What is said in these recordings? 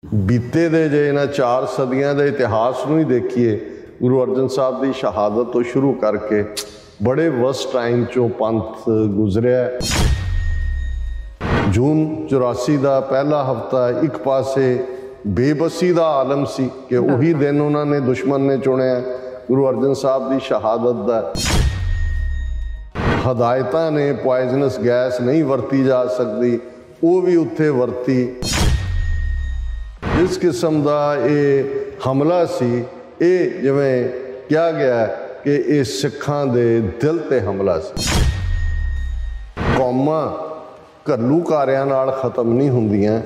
बीते दे जे इन्हां 4 सदियां दे इतिहास नूं ही देखिए, गुरु अर्जन साहब की शहादत तो शुरू करके बड़े वर्स्ट टाइम चों पंथ गुजरिया। जून 84 का पहला हफ्ता एक पासे बेबसी का आलम सी कि उही दिन उन्होंने दुश्मन ने चुनिया गुरु अर्जन साहब की शहादत का। हदायतां ने पॉइजनस गैस नहीं वरती जा सकती, वो भी उत्थे वरती। इस किस्म का ये हमला सी, ये जिवें कहा गया कि ये सिखां दे दिल ते हमला सी। कौमां घल्लूकारियां नाल खत्म नहीं हुंदियां,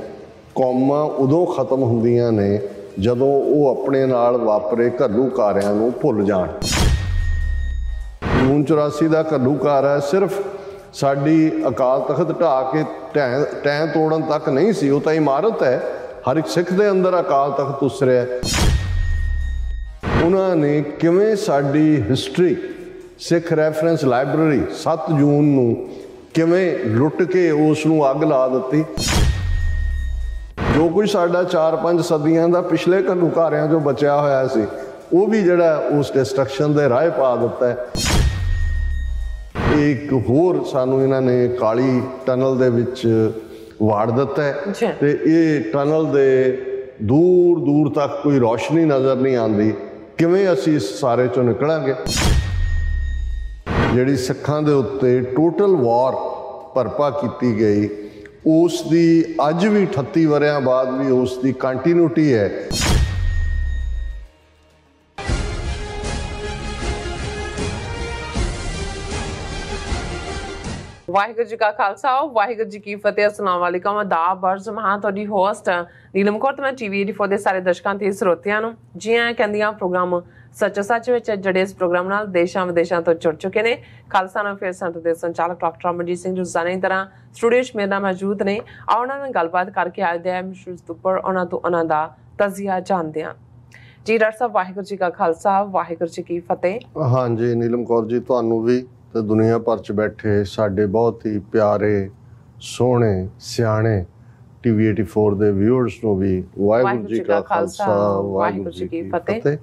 कौमां उदों खत्म हुंदियां ने जदों वो अपने नाल वापरे घल्लूकारियां नूं भुल जाण। जून 84 का घल्लूकार है सिर्फ साडी अकाल तख्त ढा के टैं तोड़न तक नहीं सी, वो तो इमारत है। हर एक सिख दे अंदर अकाल तख्त उसरिया। उन्होंने किवें साडी हिस्टरी सिख रैफरेंस लाइब्रेरी 7 जून नूं किवें लुट के उसनूं अग ला दित्ती। जो कुछ साडा 4-5 सदियां दा पिछले घल्लूकारियां जो बचिया होया सी, वो भी जिहड़ा उस डिस्ट्रक्शन दे राह पा दित्ता है। एक होर सानू इन्हां ने काली टनल दे विच वाड़ दिता है ते ये टनल दे दूर दूर तक कोई रोशनी नज़र नहीं आती। किवें असीं इस सारे चों निकलांगे? जिहड़ी सिखां दे उत्ते टोटल वॉर भरपा की गई, उस दी अज भी 38 वरियां बाद भी उस दी कंटीन्यूटी है। वाहिगुरू जी का खालसा वाहिगुरू जी की फतेह। अस्सलाम वालेकुम। आदाब बर्ज महा तुहाडी होस्ट नीलम कौर ते मैं TV 84 ਦੇ ਸਾਰੇ ਦਰਸ਼ਕਾਂ ਤੇ ਸਰੋਤਿਆਂ ਨੂੰ ਜੀ ਆਇਆਂ ਕਹਿੰਦੀਆਂ। ਪ੍ਰੋਗਰਾਮ ਸੱਚੋ ਸੱਚ ਵਿੱਚ ਜਿਹੜੇ ਇਸ ਪ੍ਰੋਗਰਾਮ ਨਾਲ ਦੇਸ਼ਾਂ ਵਿਦੇਸ਼ਾਂ ਤੋਂ ਜੁੜ ਚੁੱਕੇ ਨੇ। ਖਾਲਸਾ ਨਾਲ ਫਿਰ ਸੰਤ ਦੇ ਸੰਚਾਲਕ ਡਾਕਟਰ ਅਮਰਜੀਤ ਸਿੰਘ ਰੋਜ਼ਾਨਾ ਦੀ ਤਰ੍ਹਾਂ ਸਟੂਡੀਓ 'ਚ ਮੇਰੇ ਨਾਲ ਮੌਜੂਦ ਨੇ। ਆਓ ਉਹਨਾਂ ਨਾਲ ਗੱਲਬਾਤ ਕਰਕੇ ਅੱਜ ਦੇ ਮਸ਼ਹੂਰ ਉੱਪਰ ਉਹਨਾਂ ਤੋਂ ਉਹਨਾਂ ਦਾ ਤਜ਼ੀਆ ਜਾਣਦੇ ਹਾਂ। ਜੀ ਡਾਕਟਰ ਸਾਹਿਬ ਵਾਹਿਗੁਰੂ ਜੀ ਕਾ ਖਾਲਸਾ ਵਾਹਿਗੁਰੂ ਜੀ ਕੀ ਫਤਿਹ। हाँ जी नीलम कौर जी, तुहानू भी तो दुनिया भर च बैठे साडे बहुत ही प्यारे सोहने सियाणे TV 84 दे व्यूअर्स नूं भी वाहिगुरू जी का खालसा वाहिगुरू जी की फतेह।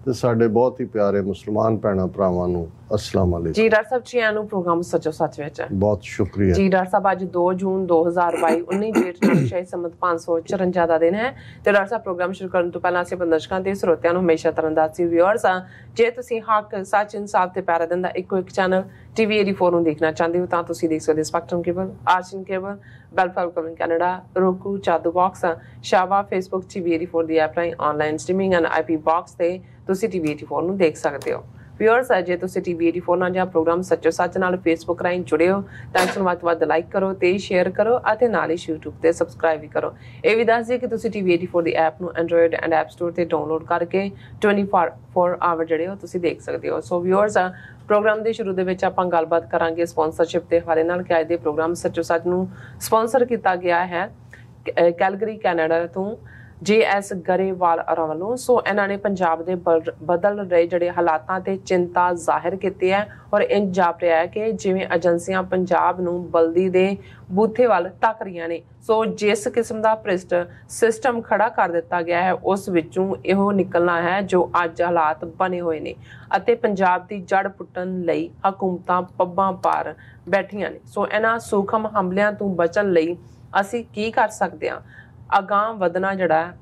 ਤੇ ਸਾਡੇ ਬਹੁਤ ਹੀ ਪਿਆਰੇ ਮੁਸਲਮਾਨ ਭੈਣਾਂ ਭਰਾਵਾਂ ਨੂੰ अस्सलाम वालेकुम। जी डॉक्टर साहब जी आनू प्रोग्राम सचो सच विच बहुत शुक्रिया जी। डॉक्टर साहब आज 2 जून 2022 19 जेठ शाही संमत 554 ਦਾ ਦਿਨ ਹੈ ਤੇ ਡਾਕਟਰ ਸਾਹਿਬ ਪ੍ਰੋਗਰਾਮ ਸ਼ੁਰੂ ਕਰਨ ਤੋਂ ਪਹਿਲਾਂ ਅਸੀਂ ਦਰਸ਼ਕਾਂ ਤੇ ਸਰੋਤਿਆਂ ਨੂੰ ਹਮੇਸ਼ਾ ਤਰਨਦਾਸੀ ਵਿਊਅਰਸ ਆ, ਜੇ ਤੁਸੀਂ ਹੱਕ ਸੱਚ ਇਨਸਾਫ ਤੇ ਪਿਆਰਾ ਦਿੰਦਾ ਇੱਕੋ ਇੱਕ ਚੈਨਲ TV 84 ਨੂੰ ਦੇਖਣਾ ਚਾਹੁੰਦੇ ਹੋ ਤਾਂ ਤੁਸੀਂ ਦੇਖ ਸਕਦੇ ਸਪੈਕਟਰਮ ਕੇਬਲ, ਆਰਸ਼ਨ ਕੇਬਲ, ਬੈਲਫਾਲਕਨ ਕੈਨੇਡਾ, roku, ਚਾਦੂ ਬਾਕਸ, ਸ਼ਾਵਾ, ਫੇਸਬੁੱਕ TV 84 ਦੀ ਐਪ ਰਾਹੀਂ online streaming and IP box ਤੇ ਤੁਸੀਂ TV 84 ਨੂੰ ਦੇਖ ਸਕਦੇ ਹੋ। व्यूअर्स है जे तुसीं TV 84 ਨਾਲ ਜਾਂ ਪ੍ਰੋਗਰਾਮ ਸੱਚੋ ਸੱਚ ਨਾਲ ਫੇਸਬੁੱਕ ਰਾਹੀਂ ਜੁੜੇ ਹੋ ਤਾਂ ਇਸ ਨੂੰ ਵੱਧ ਤੋਂ ਵੱਧ ਲਾਈਕ ਕਰੋ ਤੇ ਸ਼ੇਅਰ ਕਰੋ ਅਤੇ ਨਾਲ ਹੀ YouTube ਤੇ ਸਬਸਕ੍ਰਾਈਬ ਵੀ ਕਰੋ। ਇਹ ਵੀ ਦੱਸ ਦਈਏ ਕਿ ਤੁਸੀਂ TV 84 ਦੀ ਐਪ ਨੂੰ ਐਂਡਰੋਇਡ ਐਂਡ ਐਪ ਸਟੋਰ ਤੇ ਡਾਊਨਲੋਡ ਕਰਕੇ 24 ਆਵਰ ਜਿਹੜੇ ਹੋ ਤੁਸੀਂ ਦੇਖ ਸਕਦੇ ਹੋ। ਸੋ व्यूअर्स ਪ੍ਰੋਗਰਾਮ ਦੇ ਸ਼ੁਰੂ ਦੇ ਵਿੱਚ ਆਪਾਂ ਗੱਲਬਾਤ ਕਰਾਂਗੇ ਸਪਾਂਸਰਸ਼ਿਪ ਦੇ ਹਵਾਲੇ ਨਾਲ ਕਿ ਅੱਜ ਦੇ ਪ੍ਰੋਗਰਾਮ ਸੱਚੋ ਸੱਚ ਨੂੰ ਸਪਾਂਸਰ ਕੀਤਾ ਗਿਆ ਹੈ ਕੈਲਗਰੀ ਕੈਨੇਡਾ ਤੋਂ JS गरेवाल ਵੱਲੋਂ। ਸੋ ਇਹਨਾਂ ਨੇ ਪੰਜਾਬ ਦੇ ਬਦਲ ਰਹੇ ਜਿਹੜੇ ਹਾਲਾਤਾਂ ਤੇ ਚਿੰਤਾ ਜ਼ਾਹਿਰ ਕੀਤੀ ਹੈ ਔਰ ਇੰਜ ਜਾਪ ਰਿਹਾ ਹੈ ਕਿ ਜਿਵੇਂ ਏਜੰਸੀਆਂ ਪੰਜਾਬ ਨੂੰ ਬਲਦੀ ਦੇ ਬੂਥੇ ਵੱਲ ਤੱਕ ਰਹੀਆਂ ਨੇ। ਸੋ ਜਿਸ ਕਿਸਮ ਦਾ ਭ੍ਰਿਸ਼ਟ ਸਿਸਟਮ ਖੜਾ ਕਰ ਦਿੱਤਾ ਗਿਆ ਹੈ ਉਸ ਵਿੱਚੋਂ ਇਹੋ ਨਿਕਲਣਾ ਹੈ ਜੋ ਅੱਜ ਹਾਲਾਤ ਬਣੇ ਹੋਏ ਨੇ ਅਤੇ ਪੰਜਾਬ ਦੀ ਜੜ ਪੁੱਟਣ ਲਈ ਹਕੂਮਤਾਂ ਪੱਬਾਂ ਪਾਰ ਬੈਠੀਆਂ ਨੇ। ਸੋ ਇਹਨਾਂ ਸੂਖਮ ਹਮਲਿਆਂ ਤੋਂ ਬਚਣ ਲਈ ਅਸੀਂ ਕੀ ਕਰ ਸਕਦੇ ਹਾਂ? ਅਗਾਂਹ ਵਧਣਾ ਜਿਹੜਾ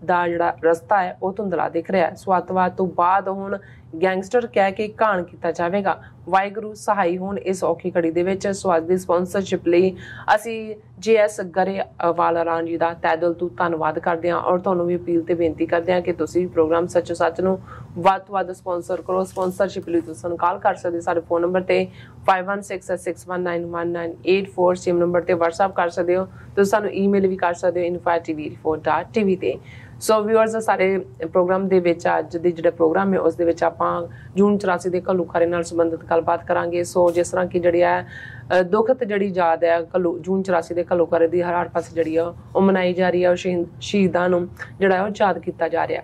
ਰਸਤਾ ਹੈ ਉਹ ਧੁੰਦਲਾ ਦਿਖ ਰਿਹਾ ਹੈ। ਸੋ ਅੱਤਵਾਦ ਤੋਂ ਬਾਅਦ ਹੁਣ ਗੈਂਗਸਟਰ ਕਹਿ ਕੇ ਘਾਣ ਕੀਤਾ ਜਾਵੇਗਾ। ਵਾਹਿਗੁਰੂ ਸਹਾਈ ਹੋਣ ਇਸ ਔਖੀ ਘੜੀ ਦੇ ਵਿੱਚ। ਸੋ ਅੱਜ ਦੀ ਸਪਾਂਸਰਸ਼ਿਪ ਲਈ ਅਸੀਂ JS गरेवाल ਜੀ ਦਾ ਤਹਿ ਦਿਲ ਤੋਂ ਧੰਨਵਾਦ ਕਰਦੇ ਹਾਂ ਔਰ ਤੁਹਾਨੂੰ ਵੀ ਅਪੀਲ ਤੇ ਬੇਨਤੀ ਕਰਦੇ ਹਾਂ ਕਿ ਤੁਸੀਂ ਪ੍ਰੋਗਰਾਮ ਸੱਚੋ ਸੱਚ ਨੂੰ ਵੱਧ ਤੋਂ ਵੱਧ ਸਪਾਂਸਰ ਕਰੋ। ਸਪਾਂਸਰਸ਼ਿਪ ਲਈ ਤੁਸੀਂ ਸਾਨੂੰ ਕਾਲ ਕਰ ਸਕਦੇ ਸਾਡੇ ਫੋਨ ਨੰਬਰ ਤੇ 5166191984 ਸੇਮ ਨੰਬਰ ਤੇ WhatsApp ਕਰ ਸਕਦੇ ਹੋ। ਤੁਸੀਂ ਸਾਨੂੰ ਈਮੇਲ ਵੀ ਕਰ ਸਕਦੇ ਹੋ info@tv84.tv ਤੇ। ਸੋ ਵਿਊਅਰਸ ਸਾਰੇ ਪ੍ਰੋਗਰਾਮ ਦੇ ਵਿੱਚ ਅੱਜ ਦੇ ਜਿਹੜਾ ਪ੍ਰੋਗਰਾਮ ਹੈ ਉਸ ਦੇ ਵਿੱਚ ਆਪਾਂ ਜੂਨ 84 ਦੇ ਘੱਲੂਘਾਰੇ ਨਾਲ ਸੰਬੰਧਿਤ ਗੱਲਬਾਤ ਕਰਾਂਗੇ। ਸੋ ਜਿਸ ਤਰ੍ਹਾਂ ਕਿ ਜਿਹੜੀ ਹੈ ਦੁਖਤ ਜਿਹੜੀ ਯਾਦ ਹੈ ਜੂਨ 84 ਦੇ ਘੱਲੂਘਾਰੇ ਦੀ ਹਰ ਪਾਸੇ ਜਿਹੜੀ ਆ ਉਹ ਮਨਾਈ ਜਾ ਰਹੀ ਹੈ। ਸ਼ਹੀਦਾਂ ਨੂੰ ਜਿਹੜਾ ਉਹ ਯਾਦ ਕੀਤਾ ਜਾ ਰਿਹਾ।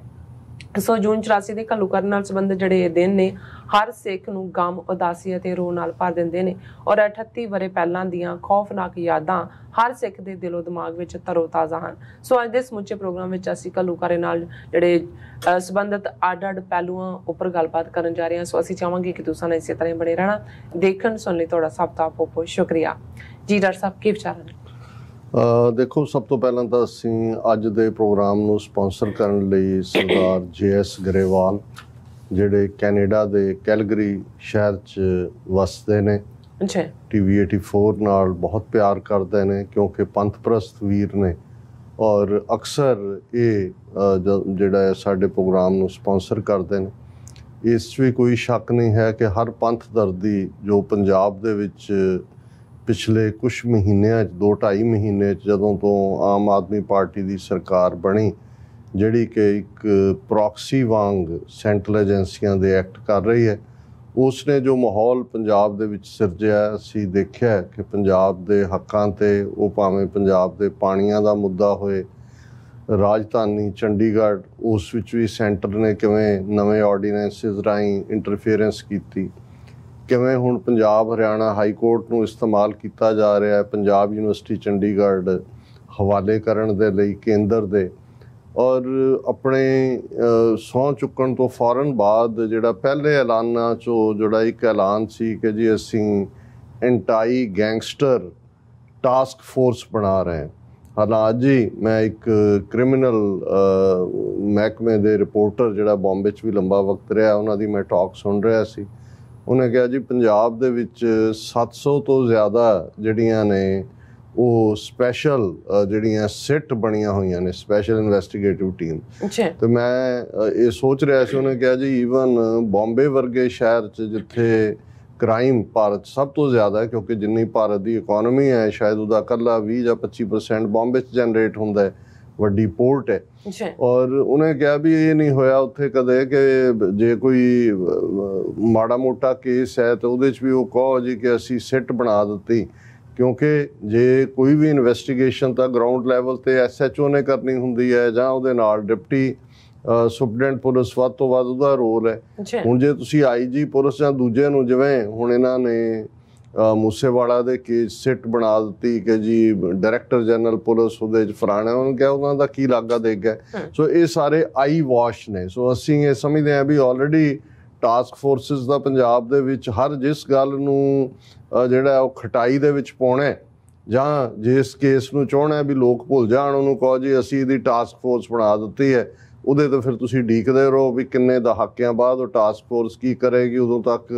ਸੋ ਜੂਨ 84 ਦੇ ਘੱਲੂਘਾਰੇ ਨਾਲ ਸੰਬੰਧਿਤ ਜਿਹੜੇ ਇਹ ਦਿਨ ਨੇ ਹਰ ਸਿੱਖ ਨੂੰ ਗਮ, ਉਦਾਸੀ ਅਤੇ ਰੋਹ ਨਾਲ ਭਰ ਦਿੰਦੇ ਨੇ ਔਰ 38 ਵਰੇ ਪਹਿਲਾਂ ਦੀਆਂ ਖੌਫਨਾਕ ਯਾਦਾਂ ਹਰ ਸਿੱਖ ਦੇ ਦਿਲੋਂ ਦਿਮਾਗ ਵਿੱਚ ਤਰੋ-ਤਾਜ਼ਾ ਹਨ। ਸੋ ਅੱਜ ਦੇ ਸਮੁੱਚੇ ਪ੍ਰੋਗਰਾਮ ਵਿੱਚ ਅਸੀਂ ਘੱਲੂਘਾਰੇ ਨਾਲ ਜਿਹੜੇ ਸੰਬੰਧਿਤ ਅੱਡ-ਅੱਡ ਪਹਿਲੂਆਂ ਉੱਪਰ ਗੱਲਬਾਤ ਕਰਨ ਜਾ ਰਹੇ ਹਾਂ। ਸੋ ਅਸੀਂ ਚਾਹਾਂਗੇ ਕਿ ਤੁਸੀਂ ਇਸੇ ਤਰ੍ਹਾਂ ਬਣੇ ਰਹਿਣਾ। ਦੇਖਣ ਸੁਣਨ ਲਈ ਤੁਹਾਡਾ ਸਭ ਦਾ ਬਹੁਤ-ਬਹੁਤ ਸ਼ੁਕਰੀਆ ਜੀ। ਡਾਕਟਰ ਸਾਹਿਬ ਕੀ ਵਿਚਾਰ ਨੇ? ਦੇਖੋ, ਸਭ ਤੋਂ ਪਹਿਲਾਂ ਤਾਂ ਅਸੀਂ ਅੱਜ ਦੇ ਪ੍ਰੋਗਰਾਮ ਨੂੰ ਸਪਾਂਸਰ ਕਰਨ ਲਈ ਸਰਦਾਰ JS ਗਰੇਵਾਲ, ਜਿਹੜੇ ਕੈਨੇਡਾ ਦੇ ਕੈਲਗਰੀ ਸ਼ਹਿਰ 'ਚ ਵਸਦੇ ਨੇ, TV 84 ਨਾਲ ਬਹੁਤ ਪਿਆਰ ਕਰਦੇ ਨੇ ਕਿਉਂਕਿ ਪੰਥ ਪ੍ਰਸਤ ਵੀਰ ਨੇ ਔਰ ਅਕਸਰ ਇਹ ਜਿਹੜਾ ਸਾਡੇ ਪ੍ਰੋਗਰਾਮ ਨੂੰ ਸਪਾਂਸਰ ਕਰਦੇ ਨੇ। ਇਸ 'ਚ ਵੀ ਕੋਈ ਸ਼ੱਕ ਨਹੀਂ ਹੈ ਕਿ ਹਰ ਪੰਥ ਦਰਦੀ ਜੋ ਪੰਜਾਬ ਦੇ ਵਿੱਚ ਪਿਛਲੇ ਕੁਛ ਮਹੀਨਿਆਂ 'ਚ 2-2.5 ਮਹੀਨੇ 'ਚ ਜਦੋਂ ਤੋਂ ਆਮ ਆਦਮੀ ਪਾਰਟੀ ਦੀ ਸਰਕਾਰ ਬਣੀ, ਜਿਹੜੀ ਕਿ ਇੱਕ ਪ੍ਰੋਕਸੀ ਵਾਂਗ ਸੈਂਟਰਲ ਏਜੰਸੀਆਂ ਦੇ ਐਕਟ ਕਰ ਰਹੀ ਹੈ, ਉਸ ਨੇ ਜੋ ਮਾਹੌਲ ਪੰਜਾਬ ਦੇ ਵਿੱਚ ਸਿਰਜਿਆ, ਅਸੀਂ ਦੇਖਿਆ ਕਿ ਪੰਜਾਬ ਦੇ ਹੱਕਾਂ 'ਤੇ, ਉਹ ਭਾਵੇਂ ਪੰਜਾਬ ਦੇ ਪਾਣੀਆਂ ਦਾ ਮੁੱਦਾ ਹੋਏ, ਰਾਜਧਾਨੀ ਚੰਡੀਗੜ੍ਹ, ਉਸ ਵਿੱਚ ਵੀ ਸੈਂਟਰ ਨੇ ਕਿਵੇਂ ਨਵੇਂ ਆਰਡੀਨੈਂਸਿਸ ਰਾਹੀਂ ਇੰਟਰਫੇਰੈਂਸ ਕੀਤੀ, ਕਿਵੇਂ ਹੁਣ ਪੰਜਾਬ ਹਰਿਆਣਾ ਹਾਈ ਕੋਰਟ ਨੂੰ ਇਸਤੇਮਾਲ ਕੀਤਾ ਜਾ ਰਿਹਾ ਹੈ ਪੰਜਾਬ ਯੂਨੀਵਰਸਿਟੀ ਚੰਡੀਗੜ੍ਹ ਹਵਾਲੇ ਕਰਨ ਦੇ ਲਈ ਕੇਂਦਰ ਦੇ। ਔਰ ਆਪਣੇ ਸਹੁੰ ਚੁੱਕਣ ਤੋਂ ਫੌਰਨ ਬਾਅਦ ਜਿਹੜਾ ਪਹਿਲੇ ਐਲਾਨਾਂ 'ਚੋਂ ਜਿਹੜਾ ਇੱਕ ਐਲਾਨ ਸੀ ਕਿ ਜੀ ਅਸੀਂ ਐਂਟਾਈ ਗੈਂਗਸਟਰ ਟਾਸਕ ਫੋਰਸ ਬਣਾ ਰਹੇ ਹਾਂ। ਹਾਲਾਂਕਿ ਜੀ ਮੈਂ ਇੱਕ ਕ੍ਰਿਮੀਨਲ ਮਹਿਕਮੇ ਦੇ ਰਿਪੋਰਟਰ ਜਿਹੜਾ ਬੰਬੇ 'ਚ ਵੀ ਲੰਬਾ ਵਕਤ ਰਿਹਾ, ਉਹਨਾਂ ਦੀ ਮੈਂ ਟਾਕ ਸੁਣ ਰਿਹਾ ਸੀ। ਉਹਨੇ ਕਿਹਾ ਜੀ ਪੰਜਾਬ ਦੇ ਵਿੱਚ 700 ਤੋਂ ਜ਼ਿਆਦਾ ਜਿਹੜੀਆਂ ਨੇ ਉਹ ਸਪੈਸ਼ਲ ਜਿਹੜੀਆਂ ਸਿੱਟ ਬਣੀਆਂ ਹੋਈਆਂ ਨੇ, ਸਪੈਸ਼ਲ ਇਨਵੈਸਟੀਗੇਟਿਵ ਟੀਮ। ਤੇ ਮੈਂ ਇਹ ਸੋਚ ਰਿਹਾ ਸੀ, ਉਹਨੇ ਕਿਹਾ ਜੀ ਈਵਨ ਬੰਬੇ ਵਰਗੇ ਸ਼ਹਿਰ 'ਚ ਜਿੱਥੇ ਕ੍ਰਾਈਮ ਭਾਰਤ ਸਭ ਤੋਂ ਜ਼ਿਆਦਾ ਹੈ, ਕਿਉਂਕਿ ਜਿੰਨੀ ਭਾਰਤ ਦੀ ਇਕੋਨਮੀ ਹੈ ਸ਼ਾਇਦ ਉਹਦਾ ਇਕੱਲਾ 20 ਜਾਂ 25% ਬੰਬੇ 'ਚ ਜਨਰੇਟ ਹੁੰਦਾ ਹੈ, ਵੱਡੀ ਪੋਰਟ ਹੈ। ਔਰ ਉਹਨੇ ਕਿਹਾ ਵੀ ਇਹ ਨਹੀਂ ਹੋਇਆ ਉੱਥੇ ਕਦੇ ਕਿ ਜੇ ਕੋਈ ਮਾੜਾ ਮੋਟਾ ਕੇਸ ਹੈ ਤਾਂ ਉਹਦੇ 'ਚ ਵੀ ਉਹ ਕਹੋ ਜੀ ਕਿ ਅਸੀਂ ਸਿੱਟ ਬਣਾ ਦਿੱਤੀ, ਕਿਉਂਕਿ ਜੇ ਕੋਈ ਵੀ ਇਨਵੈਸਟੀਗੇਸ਼ਨ ਤਾਂ ਗਰਾਊਂਡ ਲੈਵਲ 'ਤੇ SHO ਨੇ ਕਰਨੀ ਹੁੰਦੀ ਹੈ ਜਾਂ ਉਹਦੇ ਨਾਲ ਡਿਪਟੀ ਸੁਪਰਡੈਂਟ ਪੁਲਿਸ ਵੱਧ ਤੋਂ ਵੱਧ ਉਹਦਾ ਰੋਲ ਹੈ। ਹੁਣ ਜੇ ਤੁਸੀਂ IG ਪੁਲਿਸ ਜਾਂ ਦੂਜੇ ਨੂੰ, ਜਿਵੇਂ ਹੁਣ ਇਹਨਾਂ ਨੇ ਮੂਸੇਵਾਲਾ ਦੇ ਕੇਸ ਸਿੱਟ ਬਣਾ ਦਿੱਤੀ ਕਿ ਜੀ ਡਾਇਰੈਕਟਰ ਜਨਰਲ ਪੁਲਿਸ ਉਹਦੇ 'ਚ ਫਲਾਣਾ, ਉਹਨੂੰ ਕਿਹਾ ਉਹਨਾਂ ਦਾ ਕੀ ਲਾਗਾ ਦੇਗਾ। ਸੋ ਇਹ ਸਾਰੇ ਆਈ ਵਾਸ਼ ਨੇ। ਸੋ ਅਸੀਂ ਇਹ ਸਮਝਦੇ ਹਾਂ ਵੀ ਆਲਰੇਡੀ ਟਾਸਕ ਫੋਰਸਿਸ ਦਾ ਪੰਜਾਬ ਦੇ ਵਿੱਚ ਹਰ ਜਿਸ ਗੱਲ ਨੂੰ ਜਿਹੜਾ ਉਹ ਖਟਾਈ ਦੇ ਵਿੱਚ ਪਾਉਣਾ ਜਾਂ ਜਿਸ ਕੇਸ ਨੂੰ ਚਾਹੁੰਦਾ ਵੀ ਲੋਕ ਭੁੱਲ ਜਾਣ, ਉਹਨੂੰ ਕਹੋ ਜੀ ਅਸੀਂ ਇਹਦੀ ਟਾਸਕ ਫੋਰਸ ਬਣਾ ਦਿੱਤੀ ਹੈ। ਉਹਦੇ ਤੋਂ ਫਿਰ ਤੁਸੀਂ ਉਡੀਕਦੇ ਰਹੋ ਵੀ ਕਿੰਨੇ ਦਹਾਕਿਆਂ ਬਾਅਦ ਉਹ ਟਾਸਕ ਫੋਰਸ ਕੀ ਕਰੇਗੀ, ਉਦੋਂ ਤੱਕ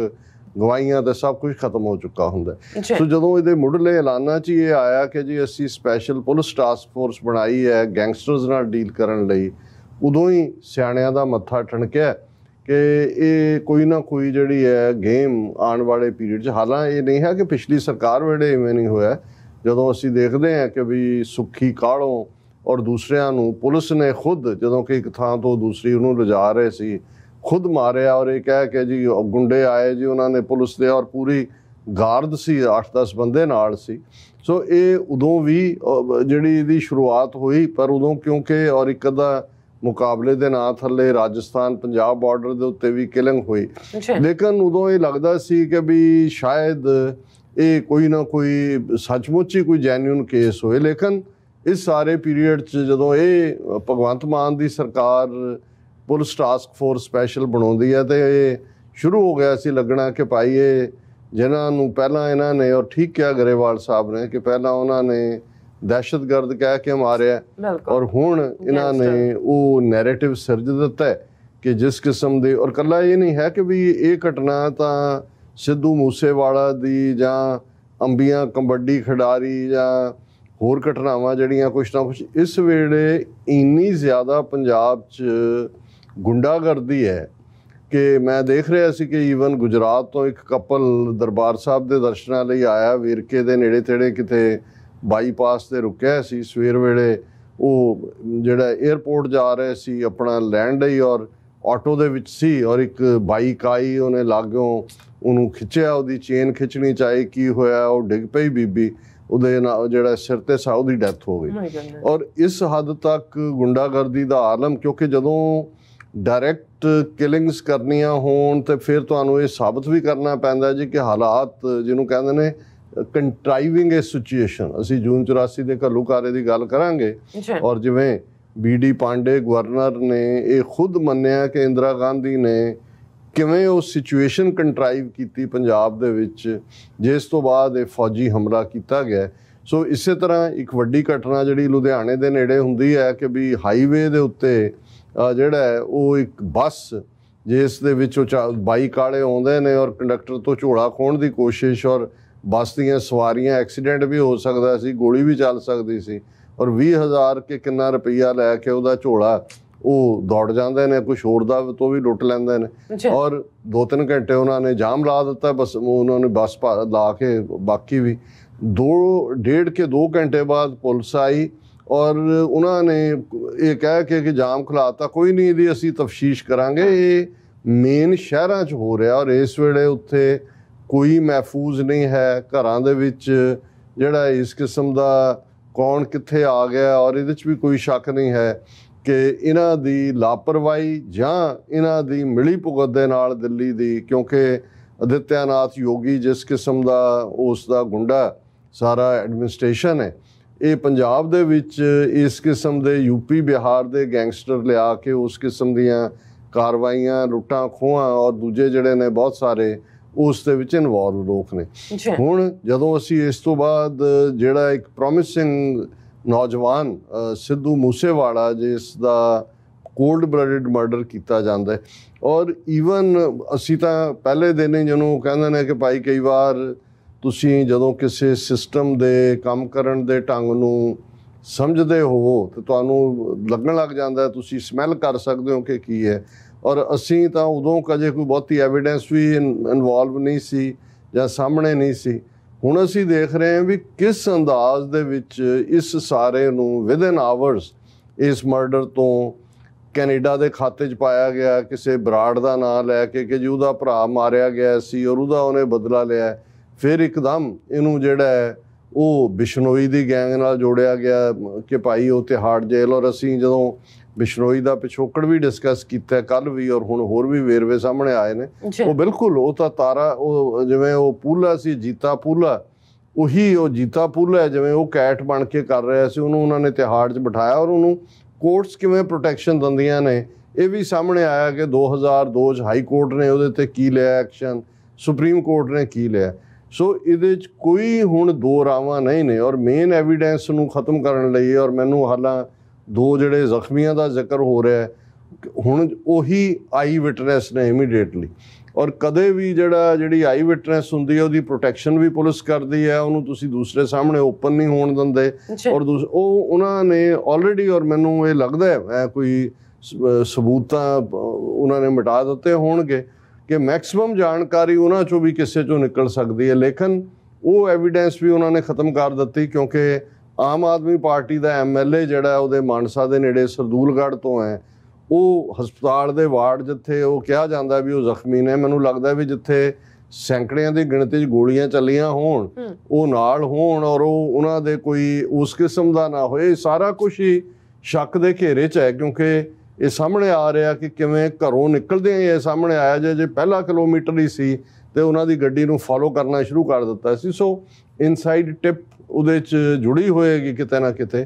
ਗਵਾਹੀਆਂ ਤੇ ਸਭ ਕੁਝ ਖਤਮ ਹੋ ਚੁੱਕਾ ਹੁੰਦਾ। ਸੋ ਜਦੋਂ ਇਹਦੇ ਮੁੱਢਲੇ ਐਲਾਨਾਂ 'ਚ ਇਹ ਆਇਆ ਕਿ ਜੀ ਅਸੀਂ ਸਪੈਸ਼ਲ ਪੁਲਿਸ ਟਾਸਕ ਫੋਰਸ ਬਣਾਈ ਹੈ ਗੈਂਗਸਟਰਸ ਨਾਲ ਡੀਲ ਕਰਨ ਲਈ, ਉਦੋਂ ਹੀ ਸਿਆਣਿਆਂ ਦਾ ਮੱਥਾ ਠਣਕਿਆ ਕਿ ਇਹ ਕੋਈ ਨਾ ਕੋਈ ਜਿਹੜੀ ਹੈ ਗੇਮ ਆਉਣ ਵਾਲੇ ਪੀਰੀਅਡ 'ਚ, ਹਾਲਾਂਕਿ ਇਹ ਨਹੀਂ ਹੈ ਕਿ ਪਿਛਲੀ ਸਰਕਾਰ ਵੇਲੇ ਇਵੇਂ ਨਹੀਂ ਹੋਇਆ। ਜਦੋਂ ਅਸੀਂ ਦੇਖਦੇ ਹਾਂ ਕਿ ਵੀ ਸੁੱਖੀ ਕਾਹਲੋਂ ਔਰ ਦੂਸਰਿਆਂ ਨੂੰ ਪੁਲਿਸ ਨੇ ਖੁਦ, ਜਦੋਂ ਕਿ ਇੱਕ ਥਾਂ ਤੋਂ ਦੂਸਰੀ ਉਹਨੂੰ ਲਿਜਾ ਰਹੇ ਸੀ, ਖੁਦ ਮਾਰਿਆ ਔਰ ਇਹ ਕਹਿ ਕੇ ਜੀ ਗੁੰਡੇ ਆਏ ਜੀ ਉਹਨਾਂ ਨੇ ਪੁਲਿਸ ਦੇ, ਔਰ ਪੂਰੀ ਗਾਰਡ ਸੀ, 8-10 ਬੰਦੇ ਨਾਲ ਸੀ। ਸੋ ਇਹ ਉਦੋਂ ਵੀ ਜਿਹੜੀ ਇਹਦੀ ਸ਼ੁਰੂਆਤ ਹੋਈ, ਪਰ ਉਦੋਂ ਕਿਉਂਕਿ ਔਰ ਇੱਕ ਅੱਧਾ ਮੁਕਾਬਲੇ ਦੇ ਨਾਂ ਥੱਲੇ ਰਾਜਸਥਾਨ ਪੰਜਾਬ ਬਾਰਡਰ ਦੇ ਉੱਤੇ ਵੀ ਕਿਲਿੰਗ ਹੋਈ, ਲੇਕਿਨ ਉਦੋਂ ਇਹ ਲੱਗਦਾ ਸੀ ਕਿ ਵੀ ਸ਼ਾਇਦ ਇਹ ਕੋਈ ਨਾ ਕੋਈ ਸੱਚਮੁੱਚ ਹੀ ਕੋਈ ਜੈਨੂਇਨ ਕੇਸ ਹੋਏ। ਲੇਕਿਨ ਇਸ ਸਾਰੇ ਪੀਰੀਅਡ 'ਚ ਜਦੋਂ ਇਹ ਭਗਵੰਤ ਮਾਨ ਦੀ ਸਰਕਾਰ ਪੁਲਿਸ ਟਾਸਕ ਫੋਰਸ ਸਪੈਸ਼ਲ ਬਣਾਉਂਦੀ ਹੈ, ਤੇ ਇਹ ਸ਼ੁਰੂ ਹੋ ਗਿਆ ਸੀ ਲੱਗਣਾ ਕਿ ਭਾਈ ਇਹ ਜਿਨ੍ਹਾਂ ਨੂੰ ਪਹਿਲਾਂ ਇਹਨਾਂ ਨੇ, ਔਰ ਠੀਕ ਕਿਹਾ ਗਰੇਵਾਲ ਸਾਹਿਬ ਨੇ ਕਿ ਪਹਿਲਾਂ ਉਹਨਾਂ ਨੇ ਦਹਿਸ਼ਤਗਰਦ ਕਹਿ ਕੇ ਮਾਰਿਆ, ਔਰ ਹੁਣ ਇਹਨਾਂ ਨੇ ਉਹ ਨੈਰੇਟਿਵ ਸਿਰਜ ਦਿੱਤਾ ਹੈ ਕਿ ਜਿਸ ਕਿਸਮ ਦੇ, ਔਰ ਇਕੱਲਾ ਇਹ ਨਹੀਂ ਹੈ ਕਿ ਵੀ ਇਹ ਘਟਨਾ ਤਾਂ ਸਿੱਧੂ ਮੂਸੇਵਾਲਾ ਦੀ ਜਾਂ ਅੰਬੀਆਂ ਕਬੱਡੀ ਖਿਡਾਰੀ ਜਾਂ ਹੋਰ ਘਟਨਾਵਾਂ ਜਿਹੜੀਆਂ ਕੁਛ ਨਾ ਕੁਛ ਇਸ ਵੇਲੇ ਇੰਨੀ ਜ਼ਿਆਦਾ ਪੰਜਾਬ 'ਚ ਗੁੰਡਾਗਰਦੀ ਹੈ ਕਿ ਮੈਂ ਦੇਖ ਰਿਹਾ ਸੀ ਕਿ ਈਵਨ ਗੁਜਰਾਤ ਤੋਂ ਇੱਕ ਕਪਲ ਦਰਬਾਰ ਸਾਹਿਬ ਦੇ ਦਰਸ਼ਨਾਂ ਲਈ ਆਇਆ, ਵੇਰਕੇ ਦੇ ਨੇੜੇ ਤੇੜੇ ਕਿਤੇ ਬਾਈਪਾਸ 'ਤੇ ਰੁਕਿਆ ਸੀ ਸਵੇਰ ਵੇਲੇ। ਉਹ ਜਿਹੜਾ ਏਅਰਪੋਰਟ ਜਾ ਰਹੇ ਸੀ ਆਪਣਾ ਲੈਂਡ ਲਈ, ਔਰ ਆਟੋ ਦੇ ਵਿੱਚ ਸੀ, ਔਰ ਇੱਕ ਬਾਈਕ ਆਈ, ਉਹਨੇ ਲਾਗੋਂ ਉਹਨੂੰ ਖਿੱਚਿਆ, ਉਹਦੀ ਚੇਨ ਖਿੱਚਣੀ ਚਾਹੀ, ਕੀ ਹੋਇਆ ਉਹ ਡਿੱਗ ਪਈ ਬੀਬੀ, ਉਹਦੇ ਨਾਲ ਜਿਹੜਾ ਸਿਰ 'ਤੇ ਸਾ ਉਹਦੀ ਡੈਥ ਹੋ ਗਈ। ਔਰ ਇਸ ਹੱਦ ਤੱਕ ਗੁੰਡਾਗਰਦੀ ਦਾ ਆਲਮ, ਕਿਉਂਕਿ ਜਦੋਂ डायरैक्ट किलिंग्स करनियां होण ते फिर तुहानूं ये साबित भी करना पैंदा जी कि हालात जिन्हों कहते ने कंट्राइविंग ए सिचुएशन। असीं जून 84 ਦੇ ਘੱਲੂਘਾਰੇ ਦੀ ਗੱਲ ਕਰਾਂਗੇ ਔਰ ਜਿਵੇਂ BD ਪਾਂਡੇ ਗਵਰਨਰ ਨੇ ਇਹ ਖੁਦ ਮੰਨਿਆ ਕਿ ਇੰਦਰਾ ਗਾਂਧੀ ਨੇ ਕਿਵੇਂ ਉਹ ਸਿਚੁਏਸ਼ਨ ਕੰਟਰਾਈਵ ਕੀਤੀ ਪੰਜਾਬ ਦੇ ਵਿੱਚ, ਜਿਸ ਤੋਂ ਬਾਅਦ ਇਹ ਫੌਜੀ ਹਮਲਾ ਕੀਤਾ ਗਿਆ। ਸੋ ਇਸੇ ਤਰ੍ਹਾਂ ਇੱਕ ਵੱਡੀ ਘਟਨਾ ਜਿਹੜੀ ਲੁਧਿਆਣੇ ਦੇ ਨੇੜੇ ਹੁੰਦੀ ਹੈ ਕਿ ਵੀ ਹਾਈਵੇ ਦੇ ਉੱਤੇ ਜਿਹੜਾ ਹੈ ਉਹ ਇੱਕ ਬੱਸ ਜਿਸ ਦੇ ਵਿੱਚ ਉਹ ਬਾਈਕ ਵਾਲੇ ਆਉਂਦੇ ਨੇ ਔਰ ਕੰਡਕਟਰ ਤੋਂ ਝੋਲਾ ਖੋਹਣ ਦੀ ਕੋਸ਼ਿਸ਼, ਔਰ ਬੱਸ ਦੀਆਂ ਸਵਾਰੀਆਂ ਐਕਸੀਡੈਂਟ ਵੀ ਹੋ ਸਕਦਾ ਸੀ, ਗੋਲੀ ਵੀ ਚੱਲ ਸਕਦੀ ਸੀ, ਔਰ 20,000 ਕੇ ਕਿੰਨਾ ਰੁਪਈਆ ਲੈ ਕੇ ਉਹਦਾ ਝੋਲਾ ਉਹ ਦੌੜ ਜਾਂਦੇ ਨੇ, ਕੁਛ ਹੋਰ ਦਾ ਤੋਂ ਵੀ ਲੁੱਟ ਲੈਂਦੇ ਨੇ। ਔਰ 2-3 ਘੰਟੇ ਉਹਨਾਂ ਨੇ ਜਾਮ ਲਾ ਦਿੱਤਾ, ਬਸ ਉਹਨਾਂ ਨੇ ਬੱਸ ਲਾ ਕੇ ਬਾਕੀ ਵੀ 2 ਘੰਟੇ ਬਾਅਦ ਪੁਲਿਸ ਆਈ ਔਰ ਉਹਨਾਂ ਨੇ ਇਹ ਕਹਿ ਕੇ ਕਿ ਜਾਮ ਖੁਲਾਤਾ, ਕੋਈ ਨਹੀਂ ਇਹਦੀ ਅਸੀਂ ਤਫਤੀਸ਼ ਕਰਾਂਗੇ। ਇਹ ਮੇਨ ਸ਼ਹਿਰਾਂ 'ਚ ਹੋ ਰਿਹਾ ਔਰ ਇਸ ਵੇਲੇ ਉੱਥੇ ਕੋਈ ਮਹਿਫੂਜ਼ ਨਹੀਂ ਹੈ। ਘਰਾਂ ਦੇ ਵਿੱਚ ਜਿਹੜਾ ਇਸ ਕਿਸਮ ਦਾ ਕੌਣ ਕਿੱਥੇ ਆ ਗਿਆ ਔਰ ਇਹਦੇ 'ਚ ਵੀ ਕੋਈ ਸ਼ੱਕ ਨਹੀਂ ਹੈ ਕਿ ਇਹਨਾਂ ਦੀ ਲਾਪਰਵਾਹੀ ਜਾਂ ਇਹਨਾਂ ਦੀ ਮਿਲੀ ਭੁਗਤ ਦੇ ਨਾਲ ਦਿੱਲੀ ਦੀ, ਕਿਉਂਕਿ ਆਦਿੱਤਿਆਨਾਥ ਯੋਗੀ ਜਿਸ ਕਿਸਮ ਦਾ ਉਸ ਦਾ ਗੁੰਡਾ ਸਾਰਾ ਐਡਮਿਨਿਸਟ੍ਰੇਸ਼ਨ ਹੈ, ਇਹ ਪੰਜਾਬ ਦੇ ਵਿੱਚ ਇਸ ਕਿਸਮ ਦੇ ਯੂਪੀ ਬਿਹਾਰ ਦੇ ਗੈਂਗਸਟਰ ਲਿਆ ਕੇ ਉਸ ਕਿਸਮ ਦੀਆਂ ਕਾਰਵਾਈਆਂ, ਲੁੱਟਾਂ ਖੋਹਾਂ ਔਰ ਦੂਜੇ ਜਿਹੜੇ ਨੇ ਬਹੁਤ ਸਾਰੇ ਉਸ ਦੇ ਵਿੱਚ ਇਨਵੋਲਵ ਲੋਕ ਨੇ। ਹੁਣ ਜਦੋਂ ਅਸੀਂ ਇਸ ਤੋਂ ਬਾਅਦ ਜਿਹੜਾ ਇੱਕ ਪ੍ਰੋਮਿਸਿੰਗ ਨੌਜਵਾਨ ਸਿੱਧੂ ਮੂਸੇਵਾਲਾ ਜਿਸ ਦਾ ਕੋਲਡ ਬਲੱਡਡ ਮਰਡਰ ਕੀਤਾ ਜਾਂਦਾ ਔਰ ਈਵਨ ਅਸੀਂ ਤਾਂ ਪਹਿਲੇ ਦਿਨ ਹੀ ਜਿਹਨੂੰ ਕਹਿੰਦੇ ਨੇ ਕਿ ਭਾਈ ਕਈ ਵਾਰ ਤੁਸੀਂ ਜਦੋਂ ਕਿਸੇ ਸਿਸਟਮ ਦੇ ਕੰਮ ਕਰਨ ਦੇ ਢੰਗ ਨੂੰ ਸਮਝਦੇ ਹੋਵੋ ਤਾਂ ਤੁਹਾਨੂੰ ਲੱਗਣ ਲੱਗ ਜਾਂਦਾ, ਤੁਸੀਂ ਸਮੈਲ ਕਰ ਸਕਦੇ ਹੋ ਕਿ ਕੀ ਹੈ। ਔਰ ਅਸੀਂ ਤਾਂ ਉਦੋਂ ਕਦੇ ਕੋਈ ਬਹੁਤੀ ਐਵੀਡੈਂਸ ਵੀ ਇਨਵੋਲਵ ਨਹੀਂ ਸੀ ਜਾਂ ਸਾਹਮਣੇ ਨਹੀਂ ਸੀ। ਹੁਣ ਅਸੀਂ ਦੇਖ ਰਹੇ ਹਾਂ ਵੀ ਕਿਸ ਅੰਦਾਜ਼ ਦੇ ਵਿੱਚ ਇਸ ਸਾਰੇ ਨੂੰ ਵਿਦਨ ਆਵਰਸ ਇਸ ਮਰਡਰ ਤੋਂ ਕੈਨੇਡਾ ਦੇ ਖਾਤੇ 'ਚ ਪਾਇਆ ਗਿਆ, ਕਿਸੇ ਬਰਾੜ ਦਾ ਨਾਂ ਲੈ ਕੇ ਕਿ ਜੀ ਉਹਦਾ ਭਰਾ ਮਾਰਿਆ ਗਿਆ ਸੀ ਔਰ ਉਹਦਾ ਉਹਨੇ ਬਦਲਾ ਲਿਆ। ਫਿਰ ਇੱਕਦਮ ਇਹਨੂੰ ਜਿਹੜਾ ਹੈ ਉਹ ਬਿਸ਼ਨੋਈ ਦੀ ਗੈਂਗ ਨਾਲ ਜੋੜਿਆ ਗਿਆ ਕਿ ਭਾਈ ਉਹ ਤਿਹਾੜ ਜੇਲ੍ਹ, ਔਰ ਅਸੀਂ ਜਦੋਂ ਬਿਸ਼ਨੋਈ ਦਾ ਪਿਛੋਕੜ ਵੀ ਡਿਸਕਸ ਕੀਤਾ ਕੱਲ੍ਹ ਵੀ ਔਰ ਹੁਣ ਹੋਰ ਵੀ ਵੇਰਵੇ ਸਾਹਮਣੇ ਆਏ ਨੇ। ਉਹ ਬਿਲਕੁਲ ਉਹ ਤਾਂ ਤਾਰਾ, ਉਹ ਜਿਵੇਂ ਉਹ ਪੂਲਾ ਸੀ ਜੀਤਾ ਪੂਲਾ, ਉਹੀ ਉਹ ਜੀਤਾ ਪੂਲਾ ਜਿਵੇਂ ਉਹ ਕੈਟ ਬਣ ਕੇ ਕਰ ਰਿਹਾ ਸੀ, ਉਹਨੂੰ ਉਹਨਾਂ ਨੇ ਤਿਹਾੜ 'ਚ ਬਿਠਾਇਆ ਔਰ ਉਹਨੂੰ ਕੋਰਟਸ ਕਿਵੇਂ ਪ੍ਰੋਟੈਕਸ਼ਨ ਦਿੰਦੀਆਂ ਨੇ ਇਹ ਵੀ ਸਾਹਮਣੇ ਆਇਆ ਕਿ 2002 'ਚ ਹਾਈ ਕੋਰਟ ਨੇ ਉਹਦੇ 'ਤੇ ਕੀ ਲਿਆ ਐਕਸ਼ਨ, ਸੁਪਰੀਮ ਕੋਰਟ ਨੇ ਕੀ ਲਿਆ। ਸੋ ਇਹਦੇ 'ਚ ਕੋਈ ਹੁਣ ਦੋ ਰਾਵਾਂ ਨਹੀਂ ਨੇ ਔਰ ਮੇਨ ਐਵੀਡੈਂਸ ਨੂੰ ਖ਼ਤਮ ਕਰਨ ਲਈ, ਔਰ ਮੈਨੂੰ ਹਾਲਾਂ 2 ਜਿਹੜੇ ਜ਼ਖਮੀਆਂ ਦਾ ਜ਼ਿਕਰ ਹੋ ਰਿਹਾ ਹੁਣ, ਉਹੀ ਆਈ ਵਿਟਨੈਸ ਨੇ ਇਮੀਡੀਏਟਲੀ। ਔਰ ਕਦੇ ਵੀ ਜਿਹੜੀ ਆਈ ਵਿਟਨੈਸ ਹੁੰਦੀ ਹੈ ਉਹਦੀ ਪ੍ਰੋਟੈਕਸ਼ਨ ਵੀ ਪੁਲਿਸ ਕਰਦੀ ਹੈ, ਉਹਨੂੰ ਤੁਸੀਂ ਦੂਸਰੇ ਸਾਹਮਣੇ ਓਪਨ ਨਹੀਂ ਹੋਣ ਦਿੰਦੇ ਔਰ ਉਹ ਉਹਨਾਂ ਨੇ ਆਲਰੇਡੀ, ਔਰ ਮੈਨੂੰ ਇਹ ਲੱਗਦਾ ਹੈ ਕੋਈ ਸਬੂਤ ਤਾਂ ਉਹਨਾਂ ਨੇ ਮਿਟਾ ਦਿੱਤੇ ਹੋਣਗੇ ਕਿ ਮੈਕਸਿਮਮ ਜਾਣਕਾਰੀ ਉਹਨਾਂ 'ਚੋਂ ਵੀ ਕਿਸੇ 'ਚੋਂ ਨਿਕਲ ਸਕਦੀ ਹੈ, ਲੇਕਿਨ ਉਹ ਐਵੀਡੈਂਸ ਵੀ ਉਹਨਾਂ ਨੇ ਖ਼ਤਮ ਕਰ ਦਿੱਤੀ ਕਿਉਂਕਿ ਆਮ ਆਦਮੀ ਪਾਰਟੀ ਦਾ MLA ਜਿਹੜਾ ਉਹਦੇ ਮਾਨਸਾ ਦੇ ਨੇੜੇ ਸਰਦੂਲਗੜ੍ਹ ਤੋਂ ਹੈ, ਉਹ ਹਸਪਤਾਲ ਦੇ ਵਾਰਡ ਜਿੱਥੇ ਉਹ ਕਿਹਾ ਜਾਂਦਾ ਵੀ ਉਹ ਜ਼ਖਮੀ ਨੇ, ਮੈਨੂੰ ਲੱਗਦਾ ਵੀ ਜਿੱਥੇ ਸੈਂਕੜਿਆਂ ਦੀ ਗਿਣਤੀ 'ਚ ਗੋਲੀਆਂ ਚੱਲੀਆਂ ਹੋਣ ਉਹ ਨਾਲ ਹੋਣ ਔਰ ਉਹ ਉਹਨਾਂ ਦੇ ਕੋਈ ਉਸ ਕਿਸਮ ਦਾ ਨਾ ਹੋਏ। ਸਾਰਾ ਕੁਛ ਹੀ ਸ਼ੱਕ ਦੇ ਘੇਰੇ 'ਚ ਹੈ ਕਿਉਂਕਿ ਇਹ ਸਾਹਮਣੇ ਆ ਰਿਹਾ ਕਿ ਕਿਵੇਂ ਘਰੋਂ ਨਿਕਲਦੇ ਇਹ ਸਾਹਮਣੇ ਆਇਆ ਜੇ ਪਹਿਲਾ ਕਿਲੋਮੀਟਰ ਹੀ ਸੀ ਤੇ ਉਹਨਾਂ ਦੀ ਗੱਡੀ ਨੂੰ ਫੋਲੋ ਕਰਨਾ ਸ਼ੁਰੂ ਕਰ ਦਿੱਤਾ ਸੀ। ਸੋ ਇਨਸਾਈਡ ਟਿਪ ਉਹਦੇ 'ਚ ਜੁੜੀ ਹੋਏਗੀ ਕਿਤੇ ਨਾ ਕਿਤੇ,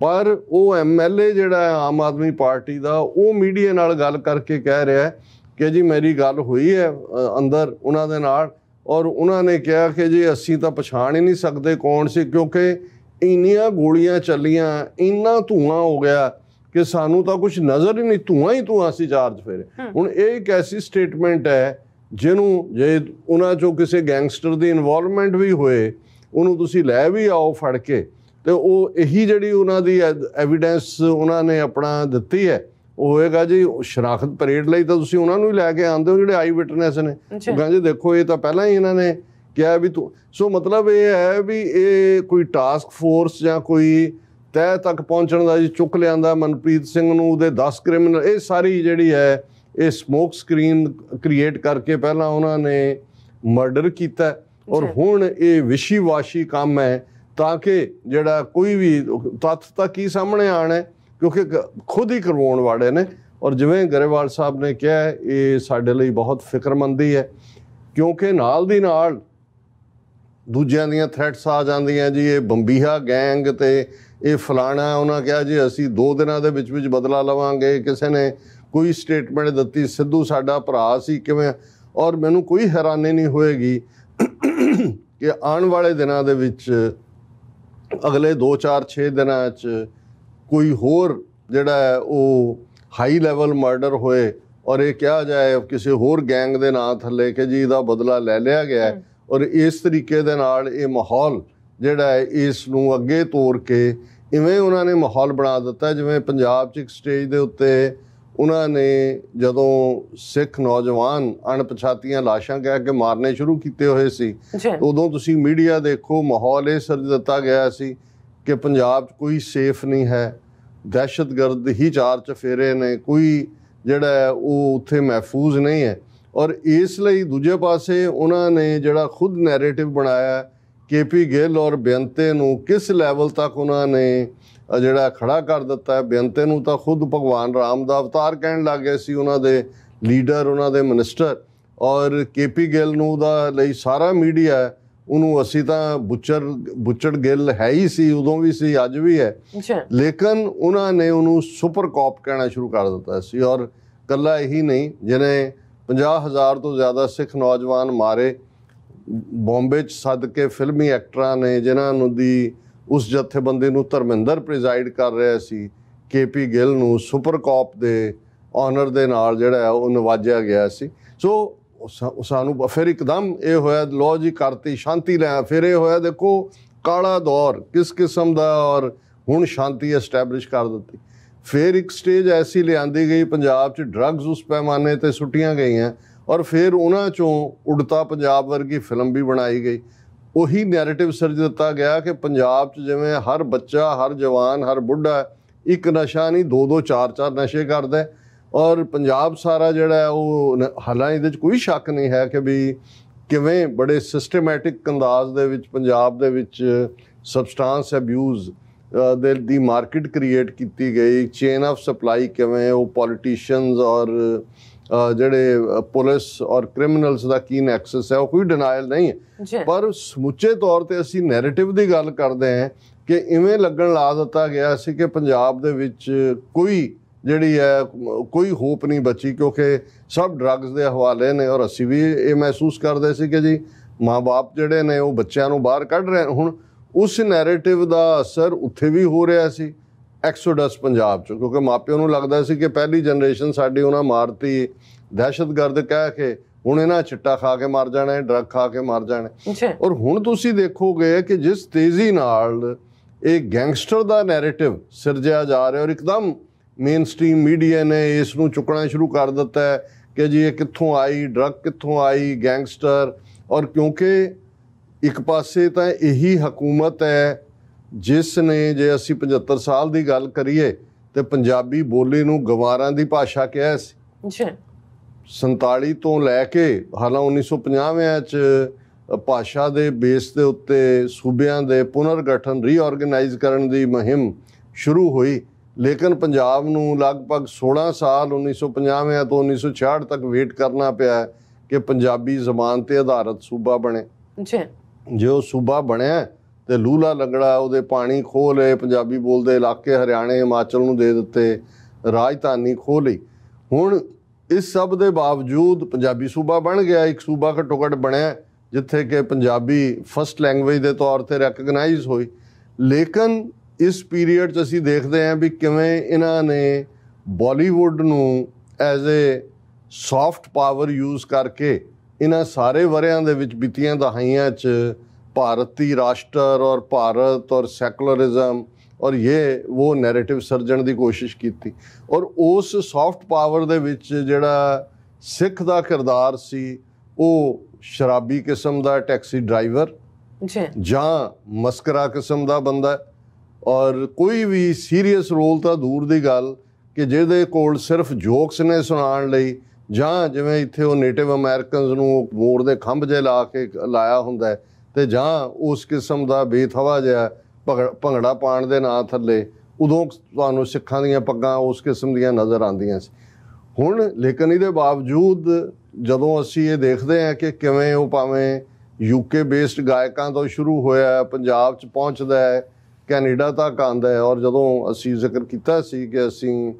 ਪਰ ਉਹ MLA ਜਿਹੜਾ ਆਮ ਆਦਮੀ ਪਾਰਟੀ ਦਾ, ਉਹ ਮੀਡੀਆ ਨਾਲ ਗੱਲ ਕਰਕੇ ਕਹਿ ਰਿਹਾ ਕਿ ਜੀ ਮੇਰੀ ਗੱਲ ਹੋਈ ਹੈ ਅੰਦਰ ਉਹਨਾਂ ਦੇ ਨਾਲ ਔਰ ਉਹਨਾਂ ਨੇ ਕਿਹਾ ਕਿ ਜੀ ਅਸੀਂ ਤਾਂ ਪਛਾਣ ਹੀ ਨਹੀਂ ਸਕਦੇ ਕੌਣ ਸੀ ਕਿਉਂਕਿ ਇੰਨੀਆਂ ਗੋਲੀਆਂ ਚੱਲੀਆਂ, ਇੰਨਾ ਧੂੰਆਂ ਹੋ ਗਿਆ ਕਿ ਸਾਨੂੰ ਤਾਂ ਕੁਝ ਨਜ਼ਰ ਹੀ ਨਹੀਂ, ਧੂੰਆਂ ਸੀ ਚਾਰ ਚੁਫੇਰੇ। ਹੁਣ ਇਹ ਇੱਕ ਐਸੀ ਸਟੇਟਮੈਂਟ ਹੈ ਜਿਹਨੂੰ ਜੇ ਉਹਨਾਂ 'ਚੋਂ ਕਿਸੇ ਗੈਂਗਸਟਰ ਦੀ ਇਨਵੋਲਵਮੈਂਟ ਵੀ ਹੋਏ, ਉਹਨੂੰ ਤੁਸੀਂ ਲੈ ਵੀ ਆਓ ਫੜ ਕੇ, ਤੇ ਉਹ ਇਹੀ ਜਿਹੜੀ ਉਹਨਾਂ ਦੀ ਐਵੀਡੈਂਸ ਉਹਨਾਂ ਨੇ ਆਪਣਾ ਦਿੱਤੀ ਹੈ ਉਹ ਹੋਏਗਾ ਜੀ ਸ਼ਨਾਖਤ ਪਰੇਡ ਲਈ ਤਾਂ ਤੁਸੀਂ ਉਹਨਾਂ ਨੂੰ ਹੀ ਲੈ ਕੇ ਆਉਂਦੇ ਹੋ ਜਿਹੜੇ ਆਈ ਵਿਟਨੈਸ ਨੇ। ਉਹ ਕਹਿੰਦੇ ਦੇਖੋ ਇਹ ਤਾਂ ਪਹਿਲਾਂ ਹੀ ਇਹਨਾਂ ਨੇ ਕਿਹਾ ਵੀ ਤੂੰ, ਸੋ ਮਤਲਬ ਇਹ ਹੈ ਵੀ ਇਹ ਕੋਈ ਟਾਸਕ ਫੋਰਸ ਜਾਂ ਕੋਈ ਤਹਿ ਤੱਕ ਪਹੁੰਚਣ ਦਾ ਜੀ ਚੁੱਕ ਲਿਆਂਦਾ ਮਨਪ੍ਰੀਤ ਸਿੰਘ ਨੂੰ, ਉਹਦੇ 10 ਕ੍ਰਿਮੀਨਲ, ਇਹ ਸਾਰੀ ਜਿਹੜੀ ਹੈ ਇਹ ਸਮੋਕ ਸਕਰੀਨ ਕ੍ਰੀਏਟ ਕਰਕੇ ਪਹਿਲਾਂ ਉਹਨਾਂ ਨੇ ਮਰਡਰ ਕੀਤਾ ਔਰ ਹੁਣ ਇਹ ਵਿਸ਼ੀ-ਵਾਸ਼ੀ ਕੰਮ ਹੈ ਤਾਂ ਕਿ ਜਿਹੜਾ ਕੋਈ ਵੀ ਤੱਥ ਤੱਕ ਹੀ ਸਾਹਮਣੇ ਆਣਾ ਕਿਉਂਕਿ ਖੁਦ ਹੀ ਕਰਵਾਉਣ ਵਾਲੇ ਨੇ ਔਰ ਜਿਵੇਂ ਗਰੇਵਾਲ ਸਾਹਿਬ ਨੇ ਕਿਹਾ ਇਹ ਸਾਡੇ ਲਈ ਬਹੁਤ ਫਿਕਰਮੰਦੀ ਹੈ, ਕਿਉਂਕਿ ਨਾਲ ਦੀ ਨਾਲ ਦੂਜਿਆਂ ਦੀਆਂ ਥ੍ਰੈਟਸ ਆ ਜਾਂਦੀਆਂ ਜੀ, ਇਹ ਬੰਬੀਹਾ ਗੈਂਗ ਤੇ ਇਹ ਫਲਾਣਾ, ਉਹਨਾਂ ਕਿਹਾ ਜੀ ਅਸੀਂ 2 ਦਿਨਾਂ ਦੇ ਵਿੱਚ ਬਦਲਾ ਲਵਾਂਗੇ। ਕਿਸੇ ਨੇ ਕੋਈ ਸਟੇਟਮੈਂਟ ਦਿੱਤੀ, ਸਿੱਧੂ ਸਾਡਾ ਭਰਾ ਸੀ ਕਿਵੇਂ। ਔਰ ਮੈਨੂੰ ਕੋਈ ਹੈਰਾਨੀ ਨਹੀਂ ਹੋਏਗੀ ਕਿ ਆਉਣ ਵਾਲੇ ਦਿਨਾਂ ਦੇ ਵਿੱਚ ਅਗਲੇ 2-4-6 ਦਿਨਾਂ 'ਚ ਕੋਈ ਹੋਰ ਜਿਹੜਾ ਹੈ ਉਹ ਹਾਈ ਲੈਵਲ ਮਰਡਰ ਹੋਏ ਔਰ ਇਹ ਕਿਹਾ ਜਾਏ ਕਿਸੇ ਹੋਰ ਗੈਂਗ ਦੇ ਨਾਂ ਥੱਲੇ ਕਿ ਜੀ ਇਹਦਾ ਬਦਲਾ ਲੈ ਲਿਆ ਗਿਆ ਹੈ। ਔਰ ਇਸ ਤਰੀਕੇ ਦੇ ਨਾਲ ਇਹ ਮਾਹੌਲ ਜਿਹੜਾ ਹੈ ਇਸ ਨੂੰ ਅੱਗੇ ਤੋਰ ਕੇ ਇਵੇਂ ਉਹਨਾਂ ਨੇ ਮਾਹੌਲ ਬਣਾ ਦਿੱਤਾ ਜਿਵੇਂ ਪੰਜਾਬ 'ਚ ਇੱਕ ਸਟੇਜ ਦੇ ਉੱਤੇ ਉਹਨਾਂ ਨੇ ਜਦੋਂ ਸਿੱਖ ਨੌਜਵਾਨ ਅਣਪਛਾਤੀਆਂ ਲਾਸ਼ਾਂ ਕਹਿ ਕੇ ਮਾਰਨੇ ਸ਼ੁਰੂ ਕੀਤੇ ਹੋਏ ਸੀ, ਉਦੋਂ ਤੁਸੀਂ ਮੀਡੀਆ ਦੇਖੋ ਮਾਹੌਲ ਇਹ ਸਿਰਜ ਦਿੱਤਾ ਗਿਆ ਸੀ ਕਿ ਪੰਜਾਬ 'ਚ ਕੋਈ ਸੇਫ ਨਹੀਂ ਹੈ, ਦਹਿਸ਼ਤਗਰਦ ਹੀ 4 ਚਫੇਰੇ ਨੇ, ਕੋਈ ਜਿਹੜਾ ਹੈ ਉਹ ਉੱਥੇ ਮਹਿਫੂਜ਼ ਨਹੀਂ ਹੈ। ਔਰ ਇਸ ਲਈ ਦੂਜੇ ਪਾਸੇ ਉਹਨਾਂ ਨੇ ਜਿਹੜਾ ਖੁਦ ਨੈਰੇਟਿਵ ਬਣਾਇਆ KP ਗਿੱਲ ਔਰ ਬੇਅੰਤੇ ਨੂੰ ਕਿਸ ਲੈਵਲ ਤੱਕ ਉਹਨਾਂ ਨੇ ਜਿਹੜਾ ਖੜਾ ਕਰ ਦਿੱਤਾ ਹੈ। ਬੇਅੰਤੇ ਨੂੰ ਤਾਂ ਖੁਦ ਭਗਵਾਨ ਰਾਮ ਦਾ ਅਵਤਾਰ ਕਹਿਣ ਲੱਗ ਗਏ ਸੀ ਉਹਨਾਂ ਦੇ ਲੀਡਰ, ਉਹਨਾਂ ਦੇ ਮਿਨਿਸਟਰ, ਔਰ KP ਗਿੱਲ ਨੂੰ ਦਾ ਲਈ ਸਾਰਾ ਮੀਡੀਆ ਉਹਨੂੰ ਅਸੀਂ ਤਾਂ ਬੁੱਚੜ ਗਿੱਲ ਹੈ ਹੀ ਸੀ, ਉਦੋਂ ਵੀ ਸੀ, ਅੱਜ ਵੀ ਹੈ, ਲੇਕਿਨ ਉਹਨਾਂ ਨੇ ਉਹਨੂੰ ਸੁਪਰ ਕੌਪ ਕਹਿਣਾ ਸ਼ੁਰੂ ਕਰ ਦਿੱਤਾ ਸੀ। ਔਰ ਇਕੱਲਾ ਇਹੀ ਨਹੀਂ, ਜਿਹਨੇ 50,000 ਤੋਂ ਜ਼ਿਆਦਾ ਸਿੱਖ ਨੌਜਵਾਨ ਮਾਰੇ, ਬੰਬੇ 'ਚ ਸੱਦ ਕੇ ਫਿਲਮੀ ਐਕਟਰਾਂ ਨੇ ਜਿਨ੍ਹਾਂ ਨੂੰ ਦੀ ਉਸ ਜਥੇਬੰਦੀ ਨੂੰ ਧਰਮਿੰਦਰ ਪ੍ਰਿਜ਼ਾਈਡ ਕਰ ਰਿਹਾ ਸੀ, KP ਗਿੱਲ ਨੂੰ ਸੁਪਰ ਕੌਪ ਦੇ ਆਨਰ ਦੇ ਨਾਲ ਜਿਹੜਾ ਉਹ ਨਵਾਜਿਆ ਗਿਆ ਸੀ। ਸੋ ਸਾਨੂੰ ਫਿਰ ਇੱਕਦਮ ਇਹ ਹੋਇਆ ਲੋ ਜੀ ਕਰਤੀ ਸ਼ਾਂਤੀ ਲੈ, ਫਿਰ ਇਹ ਹੋਇਆ ਦੇਖੋ ਕਾਲਾ ਦੌਰ ਕਿਸ ਕਿਸਮ ਦਾ, ਔਰ ਹੁਣ ਸ਼ਾਂਤੀ ਐਸਟੈਬਲਿਸ਼ ਕਰ ਦਿੱਤੀ। ਫਿਰ ਇੱਕ ਸਟੇਜ ਐਸੀ ਲਿਆਂਦੀ ਗਈ ਪੰਜਾਬ 'ਚ ਡਰੱਗਸ ਉਸ ਪੈਮਾਨੇ 'ਤੇ ਸੁੱਟੀਆਂ ਗਈਆਂ ਔਰ ਫਿਰ ਉਹਨਾਂ 'ਚੋਂ ਉਡਤਾ ਪੰਜਾਬ ਵਰਗੀ ਫਿਲਮ ਵੀ ਬਣਾਈ ਗਈ। ਉਹੀ ਨੈਰੇਟਿਵ ਸਿਰਜ ਦਿੱਤਾ ਗਿਆ ਕਿ ਪੰਜਾਬ 'ਚ ਜਿਵੇਂ ਹਰ ਬੱਚਾ, ਹਰ ਜਵਾਨ, ਹਰ ਬੁੱਢਾ ਇੱਕ ਨਸ਼ਾ ਨਹੀਂ 2-2 4-4 ਨਸ਼ੇ ਕਰਦਾ ਔਰ ਪੰਜਾਬ ਸਾਰਾ ਜਿਹੜਾ ਉਹ, ਹਾਲਾਂਕਿ ਇਹਦੇ 'ਚ ਕੋਈ ਸ਼ੱਕ ਨਹੀਂ ਹੈ ਕਿ ਵੀ ਕਿਵੇਂ ਬੜੇ ਸਿਸਟਮੈਟਿਕ ਅੰਦਾਜ਼ ਦੇ ਵਿੱਚ ਪੰਜਾਬ ਦੇ ਵਿੱਚ ਸਬਸਟੈਂਸ ਅਬਿਊਜ਼ ਦੀ ਮਾਰਕੀਟ ਕ੍ਰੀਏਟ ਕੀਤੀ ਗਈ, ਚੇਨ ਆਫ ਸਪਲਾਈ ਕਿਵੇਂ ਉਹ ਪੋਲੀਟੀਸ਼ੀਅਨਸ ਔਰ ਜਿਹੜੇ ਪੁਲਿਸ ਔਰ ਕ੍ਰਿਮੀਨਲਸ ਦਾ ਕੀ ਨੈਕਸਸ ਹੈ ਉਹ ਕੋਈ ਡਿਨਾਇਲ ਨਹੀਂ ਹੈ। ਪਰ ਸਮੁੱਚੇ ਤੌਰ 'ਤੇ ਅਸੀਂ ਨੈਰੇਟਿਵ ਦੀ ਗੱਲ ਕਰਦੇ ਹਾਂ ਕਿ ਇਵੇਂ ਲੱਗਣ ਲਾ ਦਿੱਤਾ ਗਿਆ ਸੀ ਕਿ ਪੰਜਾਬ ਦੇ ਵਿੱਚ ਕੋਈ ਜਿਹੜੀ ਹੈ ਕੋਈ ਹੋਪ ਨਹੀਂ ਬਚੀ, ਕਿਉਂਕਿ ਸਭ ਡਰੱਗਸ ਦੇ ਹਵਾਲੇ ਨੇ। ਔਰ ਅਸੀਂ ਵੀ ਇਹ ਮਹਿਸੂਸ ਕਰਦੇ ਸੀ ਕਿ ਜੀ ਮਾਂ-ਬਾਪ ਜਿਹੜੇ ਨੇ ਉਹ ਬੱਚਿਆਂ ਨੂੰ ਬਾਹਰ ਕੱਢ ਰਹੇ। ਹੁਣ ਉਸ ਨੈਰੇਟਿਵ ਦਾ ਅਸਰ ਉੱਥੇ ਵੀ ਹੋ ਰਿਹਾ ਸੀ, ਐਕਸੋਡਸ ਪੰਜਾਬ 'ਚ, ਕਿਉਂਕਿ ਮਾਪਿਆਂ ਨੂੰ ਲੱਗਦਾ ਸੀ ਕਿ ਪਹਿਲੀ ਜਨਰੇਸ਼ਨ ਸਾਡੀ ਉਹਨਾਂ ਮਾਰਤੀ ਦਹਿਸ਼ਤਗਰਦ ਕਹਿ ਕੇ, ਹੁਣ ਇਹਨਾਂ ਚਿੱਟਾ ਖਾ ਕੇ ਮਰ ਜਾਣਾ, ਡਰੱਗ ਖਾ ਕੇ ਮਰ ਜਾਣਾ। ਔਰ ਹੁਣ ਤੁਸੀਂ ਦੇਖੋਗੇ ਕਿ ਜਿਸ ਤੇਜ਼ੀ ਨਾਲ ਇਹ ਗੈਂਗਸਟਰ ਦਾ ਨੈਰੇਟਿਵ ਸਿਰਜਿਆ ਜਾ ਰਿਹਾ ਔਰ ਇੱਕਦਮ ਮੇਨ ਸਟ੍ਰੀਮ ਮੀਡੀਆ ਨੇ ਇਸ ਨੂੰ ਚੁੱਕਣਾ ਸ਼ੁਰੂ ਕਰ ਦਿੱਤਾ ਹੈ ਕਿ ਜੀ ਇਹ ਕਿੱਥੋਂ ਆਈ, ਡਰੱਗ ਕਿੱਥੋਂ ਆਈ, ਗੈਂਗਸਟਰ। ਔਰ ਕਿਉਂਕਿ ਇੱਕ ਪਾਸੇ ਤਾਂ ਇਹੀ ਹਕੂਮਤ ਹੈ ਜਿਸ ਨੇ, ਜੇ ਅਸੀਂ 75 ਸਾਲ ਦੀ ਗੱਲ ਕਰੀਏ ਤੇ ਪੰਜਾਬੀ ਬੋਲੀ ਨੂੰ ਗਵਾਰਾਂ ਦੀ ਭਾਸ਼ਾ ਕਿਹਾ ਸੀ। 47 ਤੋਂ ਲੈ ਕੇ ਹਾਲਾਂ 1950 'ਚ ਭਾਸ਼ਾ ਦੇ ਬੇਸ ਦੇ ਉੱਤੇ ਸੂਬਿਆਂ ਦੇ ਪੁਨਰਗਠਨ ਰੀਆਰਗੇਨਾਈਜ਼ ਕਰਨ ਦੀ ਮੁਹਿੰਮ ਸ਼ੁਰੂ ਹੋਈ, ਲੇਕਿਨ ਪੰਜਾਬ ਨੂੰ ਲਗਭਗ 16 ਸਾਲ 1950 ਤੋਂ 1966 ਤੱਕ ਵੇਟ ਕਰਨਾ ਪਿਆ ਕਿ ਪੰਜਾਬੀ ਜ਼ਬਾਨ 'ਤੇ ਆਧਾਰਿਤ ਸੂਬਾ ਬਣੇ। ਜੇ ਉਹ ਸੂਬਾ ਬਣਿਆ ਤੇ ਲੂਲਾ ਲੰਗੜਾ ਉਹਦੇ ਪਾਣੀ ਖੋਹ ਲਏ, ਪੰਜਾਬੀ ਬੋਲਦੇ ਇਲਾਕੇ ਹਰਿਆਣੇ ਹਿਮਾਚਲ ਨੂੰ ਦੇ ਦਿੱਤੇ, ਰਾਜਧਾਨੀ ਖੋਹ ਲਈ। ਹੁਣ ਇਸ ਸਭ ਦੇ ਬਾਵਜੂਦ ਪੰਜਾਬੀ ਸੂਬਾ ਬਣ ਗਿਆ, ਇੱਕ ਸੂਬਾ ਘੱਟੋ ਘੱਟ ਬਣਿਆ ਜਿੱਥੇ ਕਿ ਪੰਜਾਬੀ ਫਸਟ ਲੈਂਗੁਏਜ ਦੇ ਤੌਰ 'ਤੇ ਰੈਕਗਨਾਈਜ਼ ਹੋਈ। ਲੇਕਿਨ ਇਸ ਪੀਰੀਅਡ 'ਚ ਅਸੀਂ ਦੇਖਦੇ ਹਾਂ ਵੀ ਕਿਵੇਂ ਇਹਨਾਂ ਨੇ ਬਾਲੀਵੁੱਡ ਨੂੰ as a soft power use ਕਰਕੇ ਇਹਨਾਂ ਸਾਰੇ ਵਰਿਆਂ ਦੇ ਵਿੱਚ ਬੀਤੀਆਂ ਦਹਾਈਆਂ 'ਚ ਭਾਰਤੀ ਰਾਸ਼ਟਰ ਔਰ ਭਾਰਤ ਔਰ ਸੈਕੂਲਰਿਜ਼ਮ ਔਰ ਇਹ ਉਹ ਨੈਰੇਟਿਵ ਸਿਰਜਣ ਦੀ ਕੋਸ਼ਿਸ਼ ਕੀਤੀ। ਔਰ ਉਸ ਸੌਫਟ ਪਾਵਰ ਦੇ ਵਿੱਚ ਜਿਹੜਾ ਸਿੱਖ ਦਾ ਕਿਰਦਾਰ ਸੀ ਉਹ ਸ਼ਰਾਬੀ ਕਿਸਮ ਦਾ ਟੈਕਸੀ ਡਰਾਈਵਰ ਜਾਂ ਮਸਕਰਾ ਕਿਸਮ ਦਾ ਬੰਦਾ, ਔਰ ਕੋਈ ਵੀ ਸੀਰੀਅਸ ਰੋਲ ਤਾਂ ਦੂਰ ਦੀ ਗੱਲ ਕਿ ਜਿਹਦੇ ਕੋਲ ਸਿਰਫ ਜੋਕਸ ਨੇ ਸੁਣਾਉਣ ਲਈ, ਜਾਂ ਜਿਵੇਂ ਇੱਥੇ ਉਹ ਨੇਟਿਵ ਅਮਰੀਕਨਸ ਨੂੰ ਮੋੜ ਦੇ ਖੰਭ ਜੇ ਲਾ ਕੇ ਲਾਇਆ ਹੁੰਦਾ ਹੈ, ਤੇ ਜਾਂ ਉਸ ਕਿਸਮ ਦਾ ਬੇਥਵਾ ਜਿਹਾ ਭੰਗੜਾ ਪਾਉਣ ਦੇ ਨਾਂ ਥੱਲੇ ਉਦੋਂ ਤੁਹਾਨੂੰ ਸਿੱਖਾਂ ਦੀਆਂ ਪੱਗਾਂ ਉਸ ਕਿਸਮ ਦੀਆਂ ਨਜ਼ਰ ਆਉਂਦੀਆਂ ਸੀ। ਹੁਣ ਲੇਕਿਨ ਇਹਦੇ ਬਾਵਜੂਦ ਜਦੋਂ ਅਸੀਂ ਇਹ ਦੇਖਦੇ ਹਾਂ ਕਿ ਕਿਵੇਂ ਉਹ ਭਾਵੇਂ UK ਬੇਸਡ ਗਾਇਕਾਂ ਤੋਂ ਸ਼ੁਰੂ ਹੋਇਆ, ਪੰਜਾਬ 'ਚ ਪਹੁੰਚਦਾ ਹੈ, ਕੈਨੇਡਾ ਤੱਕ ਆਉਂਦਾ ਹੈ। ਔਰ ਜਦੋਂ ਅਸੀਂ ਜ਼ਿਕਰ ਕੀਤਾ ਸੀ ਕਿ ਅਸੀਂ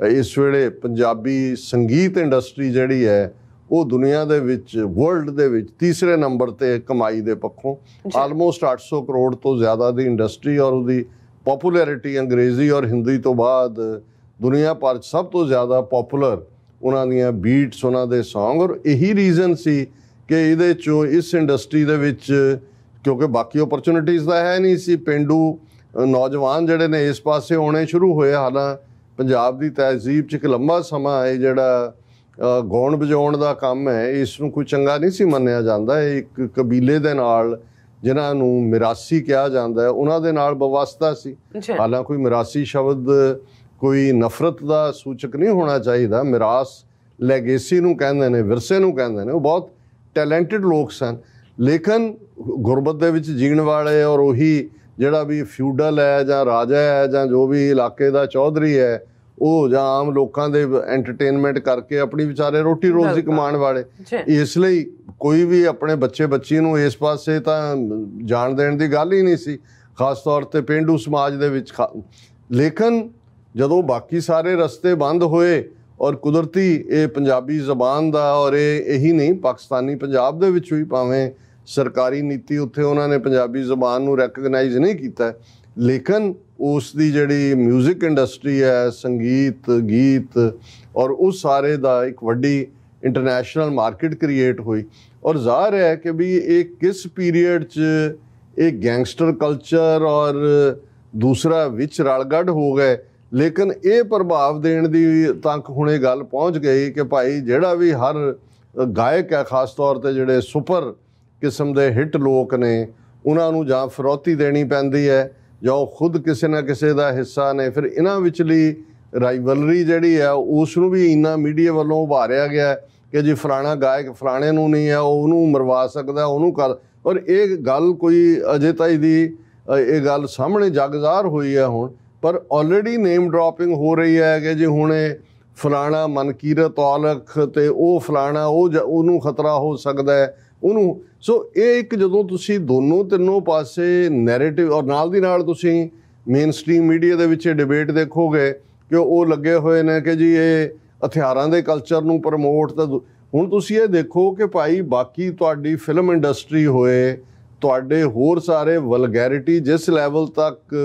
ਇਸ ਵੇਲੇ ਪੰਜਾਬੀ ਸੰਗੀਤ ਇੰਡਸਟਰੀ ਜਿਹੜੀ ਹੈ ਉਹ ਦੁਨੀਆ ਦੇ ਵਿੱਚ, ਵਰਲਡ ਦੇ ਵਿੱਚ ਤੀਸਰੇ ਨੰਬਰ ਤੇ ਕਮਾਈ ਦੇ ਪੱਖੋਂ, ਆਲਮੋਸਟ 800 ਕਰੋੜ ਤੋਂ ਜ਼ਿਆਦਾ ਦੀ ਇੰਡਸਟਰੀ, ਔਰ ਉਹਦੀ ਪੋਪੂਲੈਰਿਟੀ ਅੰਗਰੇਜ਼ੀ ਔਰ ਹਿੰਦੀ ਤੋਂ ਬਾਅਦ ਦੁਨੀਆ ਭਰ 'ਚ ਸਭ ਤੋਂ ਜ਼ਿਆਦਾ ਪੋਪੂਲਰ ਉਹਨਾਂ ਦੀਆਂ ਬੀਟਸ, ਉਹਨਾਂ ਦੇ ਸੌਂਗ। ਔਰ ਇਹੀ ਰੀਜ਼ਨ ਸੀ ਕਿ ਇਹਦੇ 'ਚੋਂ ਇਸ ਇੰਡਸਟਰੀ ਦੇ ਵਿੱਚ, ਕਿਉਂਕਿ ਬਾਕੀ ਓਪਰਚੁਨਿਟੀਜ਼ ਤਾਂ ਹੈ ਨਹੀਂ ਸੀ, ਪੇਂਡੂ ਨੌਜਵਾਨ ਜਿਹੜੇ ਨੇ ਇਸ ਪਾਸੇ ਆਉਣੇ ਸ਼ੁਰੂ ਹੋਏ। ਹਾਲਾਂਕਿ ਪੰਜਾਬ ਦੀ ਤਹਿਜ਼ੀਬ 'ਚ ਇੱਕ ਲੰਬਾ ਸਮਾਂ ਇਹ ਜਿਹੜਾ ਗਾਉਣ ਵਜਾਉਣ ਦਾ ਕੰਮ ਹੈ, ਇਸ ਨੂੰ ਕੋਈ ਚੰਗਾ ਨਹੀਂ ਸੀ ਮੰਨਿਆ ਜਾਂਦਾ। ਇਹ ਇੱਕ ਕਬੀਲੇ ਦੇ ਨਾਲ, ਜਿਨ੍ਹਾਂ ਨੂੰ ਮਿਰਾਸੀ ਕਿਹਾ ਜਾਂਦਾ ਹੈ, ਉਹਨਾਂ ਦੇ ਨਾਲ ਬਵਸਤਾ ਸੀ। ਹਾਲਾਂਕਿ ਕੋਈ ਮਿਰਾਸੀ ਸ਼ਬਦ ਕੋਈ ਨਫ਼ਰਤ ਦਾ ਸੂਚਕ ਨਹੀਂ ਹੋਣਾ ਚਾਹੀਦਾ। ਮਿਰਾਸ ਲੈਗੇਸੀ ਨੂੰ ਕਹਿੰਦੇ ਨੇ, ਵਿਰਸੇ ਨੂੰ ਕਹਿੰਦੇ ਨੇ। ਉਹ ਬਹੁਤ ਟੈਲੈਂਟਡ ਲੋਕ ਸਨ, ਲੇਕਿਨ ਗੁਰਬਤ ਦੇ ਵਿੱਚ ਜੀਣ ਵਾਲੇ, ਔਰ ਉਹੀ ਜਿਹੜਾ ਵੀ ਫਿਊਡਲ ਹੈ ਜਾਂ ਰਾਜਾ ਹੈ ਜਾਂ ਜੋ ਵੀ ਇਲਾਕੇ ਦਾ ਚੌਧਰੀ ਹੈ, ਉਹ ਜਾਂ ਆਮ ਲੋਕਾਂ ਦੇ ਐਂਟਰਟੇਨਮੈਂਟ ਕਰਕੇ ਆਪਣੀ ਵਿਚਾਰੇ ਰੋਟੀ ਰੋਜ਼ੀ ਕਮਾਉਣ ਵਾਲੇ। ਇਸ ਲਈ ਕੋਈ ਵੀ ਆਪਣੇ ਬੱਚੇ ਬੱਚੀ ਨੂੰ ਇਸ ਪਾਸੇ ਤਾਂ ਜਾਣ ਦੇਣ ਦੀ ਗੱਲ ਹੀ ਨਹੀਂ ਸੀ, ਖਾਸ ਤੌਰ 'ਤੇ ਪੇਂਡੂ ਸਮਾਜ ਦੇ ਵਿੱਚ। ਲੇਕਿਨ ਜਦੋਂ ਬਾਕੀ ਸਾਰੇ ਰਸਤੇ ਬੰਦ ਹੋਏ ਔਰ ਕੁਦਰਤੀ ਇਹ ਪੰਜਾਬੀ ਜ਼ਬਾਨ ਦਾ, ਔਰ ਇਹੀ ਨਹੀਂ, ਪਾਕਿਸਤਾਨੀ ਪੰਜਾਬ ਦੇ ਵਿੱਚ ਵੀ ਭਾਵੇਂ ਸਰਕਾਰੀ ਨੀਤੀ ਉੱਥੇ ਉਹਨਾਂ ਨੇ ਪੰਜਾਬੀ ਜ਼ਬਾਨ ਨੂੰ ਰੈਕਗਨਾਈਜ਼ ਨਹੀਂ ਕੀਤਾ, ਲੇਕਿਨ ਉਸ ਦੀ ਜਿਹੜੀ ਮਿਊਜ਼ਿਕ ਇੰਡਸਟਰੀ ਹੈ, ਸੰਗੀਤ ਗੀਤ, ਔਰ ਉਸ ਸਾਰੇ ਦਾ ਇੱਕ ਵੱਡੀ ਇੰਟਰਨੈਸ਼ਨਲ ਮਾਰਕੀਟ ਕ੍ਰੀਏਟ ਹੋਈ। ਔਰ ਜ਼ਾਹਰ ਹੈ ਕਿ ਵੀ ਇਹ ਕਿਸ ਪੀਰੀਅਡ 'ਚ ਇਹ ਗੈਂਗਸਟਰ ਕਲਚਰ ਔਰ ਦੂਸਰਾ ਵਿੱਚ ਰਲਗੱਡ ਹੋ ਗਏ, ਲੇਕਿਨ ਇਹ ਪ੍ਰਭਾਵ ਦੇਣ ਦੀ ਤੱਕ ਹੁਣ ਇਹ ਗੱਲ ਪਹੁੰਚ ਗਈ ਕਿ ਭਾਈ ਜਿਹੜਾ ਵੀ ਹਰ ਗਾਇਕ ਹੈ, ਖਾਸ ਤੌਰ 'ਤੇ ਜਿਹੜੇ ਸੁਪਰ ਕਿਸਮ ਦੇ ਹਿੱਟ ਲੋਕ ਨੇ, ਉਹਨਾਂ ਨੂੰ ਜਾਂ ਫਿਰੌਤੀ ਦੇਣੀ ਪੈਂਦੀ ਹੈ ਜਾਂ ਉਹ ਖੁਦ ਕਿਸੇ ਨਾ ਕਿਸੇ ਦਾ ਹਿੱਸਾ ਨੇ। ਫਿਰ ਇਹਨਾਂ ਵਿਚਲੀ ਰਾਈਵਲਰੀ ਜਿਹੜੀ ਹੈ ਉਸ ਨੂੰ ਵੀ ਇੰਨਾ ਮੀਡੀਆ ਵੱਲੋਂ ਉਭਾਰਿਆ ਗਿਆ ਕਿ ਜੀ ਫਲਾਣਾ ਗਾਇਕ ਫਲਾਣੇ ਨੂੰ ਨਹੀਂ ਹੈ, ਉਹਨੂੰ ਮਰਵਾ ਸਕਦਾ, ਉਹਨੂੰ ਕਰ। ਔਰ ਇਹ ਗੱਲ ਕੋਈ ਅਜੇ ਤਾਈ ਦੀ ਇਹ ਗੱਲ ਸਾਹਮਣੇ ਜਗਜ਼ਾਰ ਹੋਈ ਹੈ ਹੁਣ, ਪਰ ਆਲਰੇਡੀ ਨੇਮ ਡ੍ਰੌਪਿੰਗ ਹੋ ਰਹੀ ਹੈ ਕਿ ਜੀ ਹੁਣ ਇਹ ਫਲਾਣਾ ਮਨਕੀਰਤ ਔਲਖ ਅਤੇ ਉਹ ਫਲਾਣਾ, ਉਹਨੂੰ ਖਤਰਾ ਹੋ ਸਕਦਾ ਹੈ ਉਹਨੂੰ। ਸੋ ਇਹ ਇੱਕ ਜਦੋਂ ਤੁਸੀਂ ਦੋਨੋਂ ਤਿੰਨੋਂ ਪਾਸੇ ਨੈਰੇਟਿਵ, ਔਰ ਨਾਲ ਦੀ ਨਾਲ ਤੁਸੀਂ ਮੇਨ ਸਟ੍ਰੀਮ ਮੀਡੀਆ ਦੇ ਵਿੱਚ ਡਿਬੇਟ ਦੇਖੋਗੇ ਕਿ ਉਹ ਲੱਗੇ ਹੋਏ ਨੇ ਕਿ ਜੀ ਇਹ ਹਥਿਆਰਾਂ ਦੇ ਕਲਚਰ ਨੂੰ ਪ੍ਰਮੋਟ। ਤਾਂ ਹੁਣ ਤੁਸੀਂ ਇਹ ਦੇਖੋ ਕਿ ਭਾਈ ਬਾਕੀ ਤੁਹਾਡੀ ਫਿਲਮ ਇੰਡਸਟਰੀ ਹੋਏ, ਤੁਹਾਡੇ ਹੋਰ ਸਾਰੇ ਵਲਗੈਰਿਟੀ ਜਿਸ ਲੈਵਲ ਤੱਕ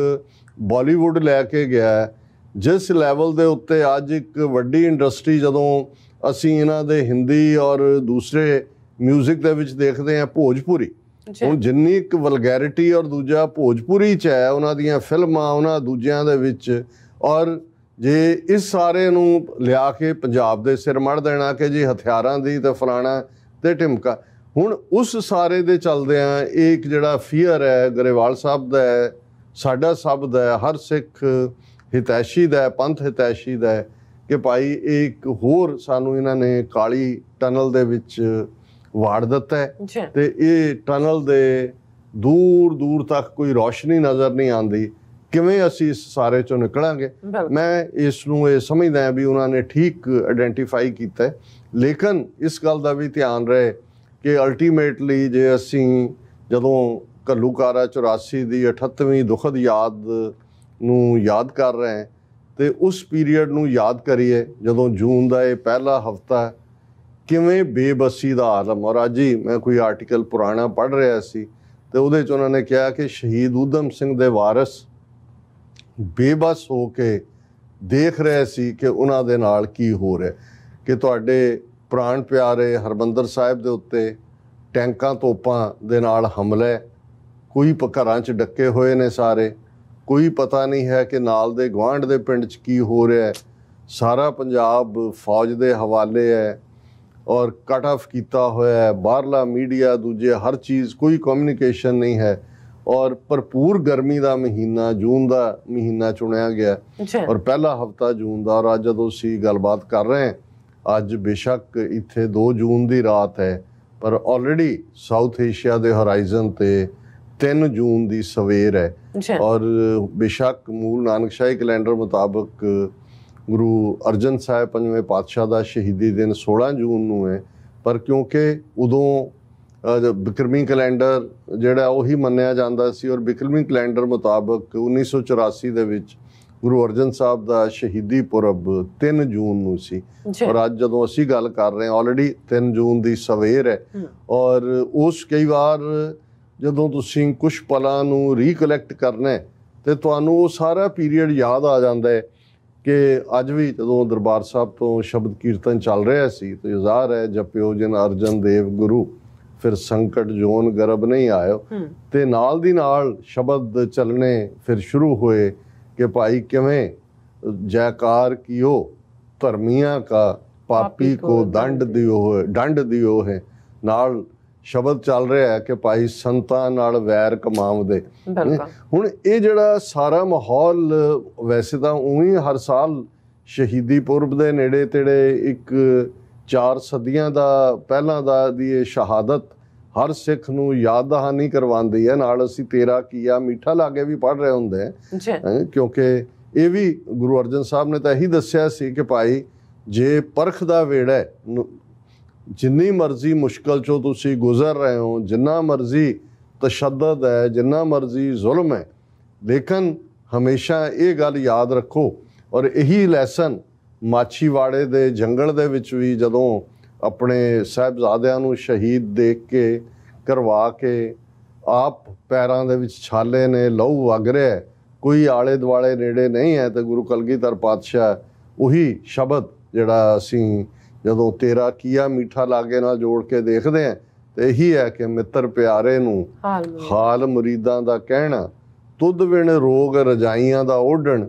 ਬਾਲੀਵੁੱਡ ਲੈ ਕੇ ਗਿਆ, ਜਿਸ ਲੈਵਲ ਦੇ ਉੱਤੇ ਅੱਜ ਇੱਕ ਵੱਡੀ ਇੰਡਸਟਰੀ ਜਦੋਂ ਅਸੀਂ ਇਹਨਾਂ ਦੇ ਹਿੰਦੀ ਔਰ ਦੂਸਰੇ ਮਿਊਜ਼ਿਕ ਦੇ ਵਿੱਚ ਦੇਖਦੇ ਹਾਂ, ਭੋਜਪੁਰੀ, ਹੁਣ ਜਿੰਨੀ ਇੱਕ ਵਲਗੈਰਿਟੀ ਔਰ ਦੂਜਾ ਭੋਜਪੁਰੀ 'ਚ ਹੈ, ਉਹਨਾਂ ਦੀਆਂ ਫਿਲਮਾਂ, ਉਹਨਾਂ ਦੂਜਿਆਂ ਦੇ ਵਿੱਚ। ਔਰ ਜੇ ਇਸ ਸਾਰੇ ਨੂੰ ਲਿਆ ਕੇ ਪੰਜਾਬ ਦੇ ਸਿਰ ਮੜ ਦੇਣਾ ਕਿ ਜੀ ਹਥਿਆਰਾਂ ਦੀ ਤੇ ਫਲਾਣਾ ਤੇ ਢਿਮਕਾ, ਹੁਣ ਉਸ ਸਾਰੇ ਦੇ ਚੱਲਦਿਆਂ ਇਹ ਇੱਕ ਜਿਹੜਾ ਫੀਅਰ ਹੈ ਗਰੇਵਾਲ ਸਾਹਿਬ ਦਾ ਹੈ, ਸਾਡਾ ਸਭ ਦਾ ਹੈ, ਹਰ ਸਿੱਖ ਹਿਤੈਸ਼ੀ ਦਾ, ਪੰਥ ਹਿਤੈਸ਼ੀ ਦਾ, ਕਿ ਭਾਈ ਇਹ ਇੱਕ ਹੋਰ ਸਾਨੂੰ ਇਹਨਾਂ ਨੇ ਕਾਲੀ ਟਨਲ ਦੇ ਵਿੱਚ ਵਾੜ ਦਿੱਤਾ ਹੈ ਤੇ ਇਹ ਟਨਲ ਦੇ ਦੂਰ ਦੂਰ ਤੱਕ ਕੋਈ ਰੌਸ਼ਨੀ ਨਜ਼ਰ ਨਹੀਂ ਆਉਂਦੀ। ਕਿਵੇਂ ਅਸੀਂ ਇਸ ਸਾਰੇ ਚੋਂ ਨਿਕਲਾਂਗੇ? ਮੈਂ ਇਸ ਨੂੰ ਇਹ ਸਮਝਦਾ ਵੀ ਉਹਨਾਂ ਨੇ ਠੀਕ ਆਇਡੈਂਟੀਫਾਈ ਕੀਤਾ, ਲੇਕਿਨ ਇਸ ਗੱਲ ਦਾ ਵੀ ਧਿਆਨ ਰਹੇ ਕਿ ਅਲਟੀਮੇਟਲੀ ਜੇ ਅਸੀਂ ਜਦੋਂ ਘੱਲੂਘਾਰਾ 84 ਦੀ 38ਵੀਂ ਦੁਖਦ ਯਾਦ ਨੂੰ ਯਾਦ ਕਰ ਰਹੇ ਹਾਂ ਤੇ ਉਸ ਪੀਰੀਅਡ ਨੂੰ ਯਾਦ ਕਰੀਏ ਜਦੋਂ ਜੂਨ ਦਾ ਇਹ ਪਹਿਲਾ ਹਫ਼ਤਾ ਕਿਵੇਂ ਬੇਬਸੀ ਦਾ ਆਲਮ। ਔਰ ਅੱਜ ਹੀ ਮੈਂ ਕੋਈ ਆਰਟੀਕਲ ਪੁਰਾਣਾ ਪੜ੍ਹ ਰਿਹਾ ਸੀ ਤੇ ਉਹਦੇ 'ਚ ਉਹਨਾਂ ਨੇ ਕਿਹਾ ਕਿ ਸ਼ਹੀਦ ਊਧਮ ਸਿੰਘ ਦੇ ਵਾਰਿਸ ਬੇਬਸ ਹੋ ਕੇ ਦੇਖ ਰਹੇ ਸੀ ਕਿ ਉਹਨਾਂ ਦੇ ਨਾਲ ਕੀ ਹੋ ਰਿਹਾ, ਕਿ ਤੁਹਾਡੇ ਪ੍ਰਾਣ ਪਿਆਰੇ ਹਰਮੰਦਰ ਸਾਹਿਬ ਦੇ ਉੱਤੇ ਟੈਂਕਾਂ ਤੋਪਾਂ ਦੇ ਨਾਲ ਹਮਲੇ, ਕੋਈ ਘਰਾਂ 'ਚ ਡੱਕੇ ਹੋਏ ਨੇ ਸਾਰੇ, ਕੋਈ ਪਤਾ ਨਹੀਂ ਹੈ ਕਿ ਨਾਲ ਦੇ ਗੁਆਂਢ ਦੇ ਪਿੰਡ 'ਚ ਕੀ ਹੋ ਰਿਹਾ। ਸਾਰਾ ਪੰਜਾਬ ਫੌਜ ਦੇ ਹਵਾਲੇ ਹੈ ਔਰ ਕੱਟ ਆਫ ਕੀਤਾ ਹੋਇਆ ਹੈ, ਬਾਹਰਲਾ ਮੀਡੀਆ, ਦੂਜੇ ਹਰ ਚੀਜ਼, ਕੋਈ ਕਮਿਊਨੀਕੇਸ਼ਨ ਨਹੀਂ ਹੈ। ਔਰ ਭਰਪੂਰ ਗਰਮੀ ਦਾ ਮਹੀਨਾ, ਜੂਨ ਦਾ ਮਹੀਨਾ ਚੁਣਿਆ ਗਿਆ ਔਰ ਪਹਿਲਾ ਹਫ਼ਤਾ ਜੂਨ ਦਾ। ਔਰ ਅੱਜ ਜਦੋਂ ਅਸੀਂ ਗੱਲਬਾਤ ਕਰ ਰਹੇ ਹਾਂ, ਅੱਜ ਬੇਸ਼ੱਕ ਇੱਥੇ 2 ਜੂਨ ਦੀ ਰਾਤ ਹੈ, ਪਰ ਆਲਰੇਡੀ ਸਾਊਥ ਏਸ਼ੀਆ ਦੇ ਹੋਰਾਈਜ਼ਨ 'ਤੇ 3 ਜੂਨ ਦੀ ਸਵੇਰ ਹੈ ਔਰ ਬੇਸ਼ੱਕ ਮੂਲ ਨਾਨਕਸ਼ਾਹੀ ਕੈਲੰਡਰ ਮੁਤਾਬਕ ਗੁਰੂ ਅਰਜਨ ਸਾਹਿਬ 5ਵੇਂ ਪਾਤਸ਼ਾਹ ਦਾ ਸ਼ਹੀਦੀ ਦਿਨ 16 ਜੂਨ ਨੂੰ ਹੈ, ਪਰ ਕਿਉਂਕਿ ਉਦੋਂ ਬਿਕਰਮੀ ਕੈਲੰਡਰ ਜਿਹੜਾ ਉਹੀ ਮੰਨਿਆ ਜਾਂਦਾ ਸੀ ਔਰ ਬਿਕਰਮੀ ਕੈਲੰਡਰ ਮੁਤਾਬਕ 1984 ਦੇ ਵਿੱਚ ਗੁਰੂ ਅਰਜਨ ਸਾਹਿਬ ਦਾ ਸ਼ਹੀਦੀ ਪੁਰਬ 3 ਜੂਨ ਨੂੰ ਸੀ। ਔਰ ਅੱਜ ਜਦੋਂ ਅਸੀਂ ਗੱਲ ਕਰ ਰਹੇ ਹਾਂ ਆਲਰੇਡੀ 3 ਜੂਨ ਦੀ ਸਵੇਰ ਹੈ ਔਰ ਉਸ ਕਈ ਵਾਰ ਜਦੋਂ ਤੁਸੀਂ ਕੁਛ ਪਲਾਂ ਨੂੰ ਰੀਕਲੈਕਟ ਕਰਨਾ ਤੇ ਤੁਹਾਨੂੰ ਉਹ ਸਾਰਾ ਪੀਰੀਅਡ ਯਾਦ ਆ ਜਾਂਦਾ ਹੈ ਕਿ ਅੱਜ ਵੀ ਜਦੋਂ ਦਰਬਾਰ ਸਾਹਿਬ ਤੋਂ ਸ਼ਬਦ ਕੀਰਤਨ ਚੱਲ ਰਿਹਾ ਸੀ ਤੇ ਜ਼ਾਹਰ ਹੈ ਜਪਿਓ ਜਿਨ ਅਰਜਨ ਦੇਵ ਗੁਰੂ ਫਿਰ ਸੰਕਟ ਜੋਨ ਗਰਭ ਨਹੀਂ ਆਇਓ, ਤੇ ਨਾਲ ਦੀ ਨਾਲ ਸ਼ਬਦ ਚੱਲਣੇ ਫਿਰ ਸ਼ੁਰੂ ਹੋਏ ਕਿ ਭਾਈ ਕਿਵੇਂ ਜੈਕਾਰ ਕੀਓ ਧਰਮੀਆਂ ਕਾ ਪਾਪੀ ਕੋ ਦੰਡ ਦਿਓ ਹੈ, ਨਾਲ ਸ਼ਬਦ ਚੱਲ ਰਿਹਾ ਹੈ ਕਿ ਭਾਈ ਸੰਤਾਂ ਨਾਲ ਵੈਰ ਕਮਾਵਦੇ। ਹੁਣ ਇਹ ਜਿਹੜਾ ਸਾਰਾ ਮਾਹੌਲ ਵੈਸੇ ਤਾਂ ਉਵੇਂ ਹਰ ਸਾਲ ਸ਼ਹੀਦੀ ਪੁਰਬ ਦੇ ਨੇੜੇ ਤੇੜੇ ਇੱਕ 4 ਸਦੀਆਂ ਦਾ ਪਹਿਲਾਂ ਦਾ ਦੀ ਇਹ ਸ਼ਹਾਦਤ ਹਰ ਸਿੱਖ ਨੂੰ ਯਾਦ ਦਹਾਨੀ ਕਰਵਾਉਂਦੀ ਹੈ। ਨਾਲ ਅਸੀਂ ਤੇਰਾ ਕੀਆ ਮਿੱਠਾ ਲਾਗੇ ਵੀ ਪੜ੍ਹ ਰਹੇ ਹੁੰਦੇ ਹਾਂ ਕਿਉਂਕਿ ਇਹ ਵੀ ਗੁਰੂ ਅਰਜਨ ਸਾਹਿਬ ਨੇ ਤਾਂ ਇਹੀ ਦੱਸਿਆ ਸੀ ਕਿ ਭਾਈ ਜੇ ਪਰਖ ਦਾ ਵੇੜਾ ਜਿੰਨੀ ਮਰਜ਼ੀ ਮੁਸ਼ਕਲ ਚੋਂ ਤੁਸੀਂ ਗੁਜ਼ਰ ਰਹੇ ਹੋ, ਜਿੰਨਾ ਮਰਜ਼ੀ ਤਸ਼ੱਦਦ ਹੈ, ਜਿੰਨਾ ਮਰਜ਼ੀ ਜ਼ੁਲਮ ਹੈ, ਲੇਕਿਨ ਹਮੇਸ਼ਾ ਇਹ ਗੱਲ ਯਾਦ ਰੱਖੋ। ਔਰ ਇਹੀ ਲੈਸਨ ਮਾਛੀਵਾੜੇ ਦੇ ਜੰਗਲ ਦੇ ਵਿੱਚ ਵੀ ਜਦੋਂ ਆਪਣੇ ਸਾਹਿਬਜ਼ਾਦਿਆਂ ਨੂੰ ਸ਼ਹੀਦ ਦੇਖ ਕੇ ਕਰਵਾ ਕੇ ਆਪ ਪੈਰਾਂ ਦੇ ਵਿੱਚ ਛਾਲੇ ਨੇ, ਲਹੂ ਵਗ ਰਿਹਾ, ਕੋਈ ਆਲੇ ਦੁਆਲੇ ਨੇੜੇ ਨਹੀਂ ਹੈ, ਤੇ ਗੁਰੂ ਕਲਗੀਧਰ ਪਾਤਸ਼ਾਹ ਉਹੀ ਸ਼ਬਦ ਜਿਹੜਾ ਅਸੀਂ ਜਦੋਂ ਤੇਰਾ ਕੀਆ ਮਿੱਠਾ ਲਾਗੇ ਨਾਲ ਜੋੜ ਕੇ ਦੇਖਦੇ ਹਾਂ ਤੇ ਇਹੀ ਹੈ ਕਿ ਮਿੱਤਰ ਪਿਆਰੇ ਨੂੰ ਹਾਲ ਮੁਰੀਦਾਂ ਦਾ ਕਹਿਣਾ, ਤੁਧ ਵਿਣ ਰੋਗ ਰਜਾਈਆਂ ਦਾ ਓਢਣ,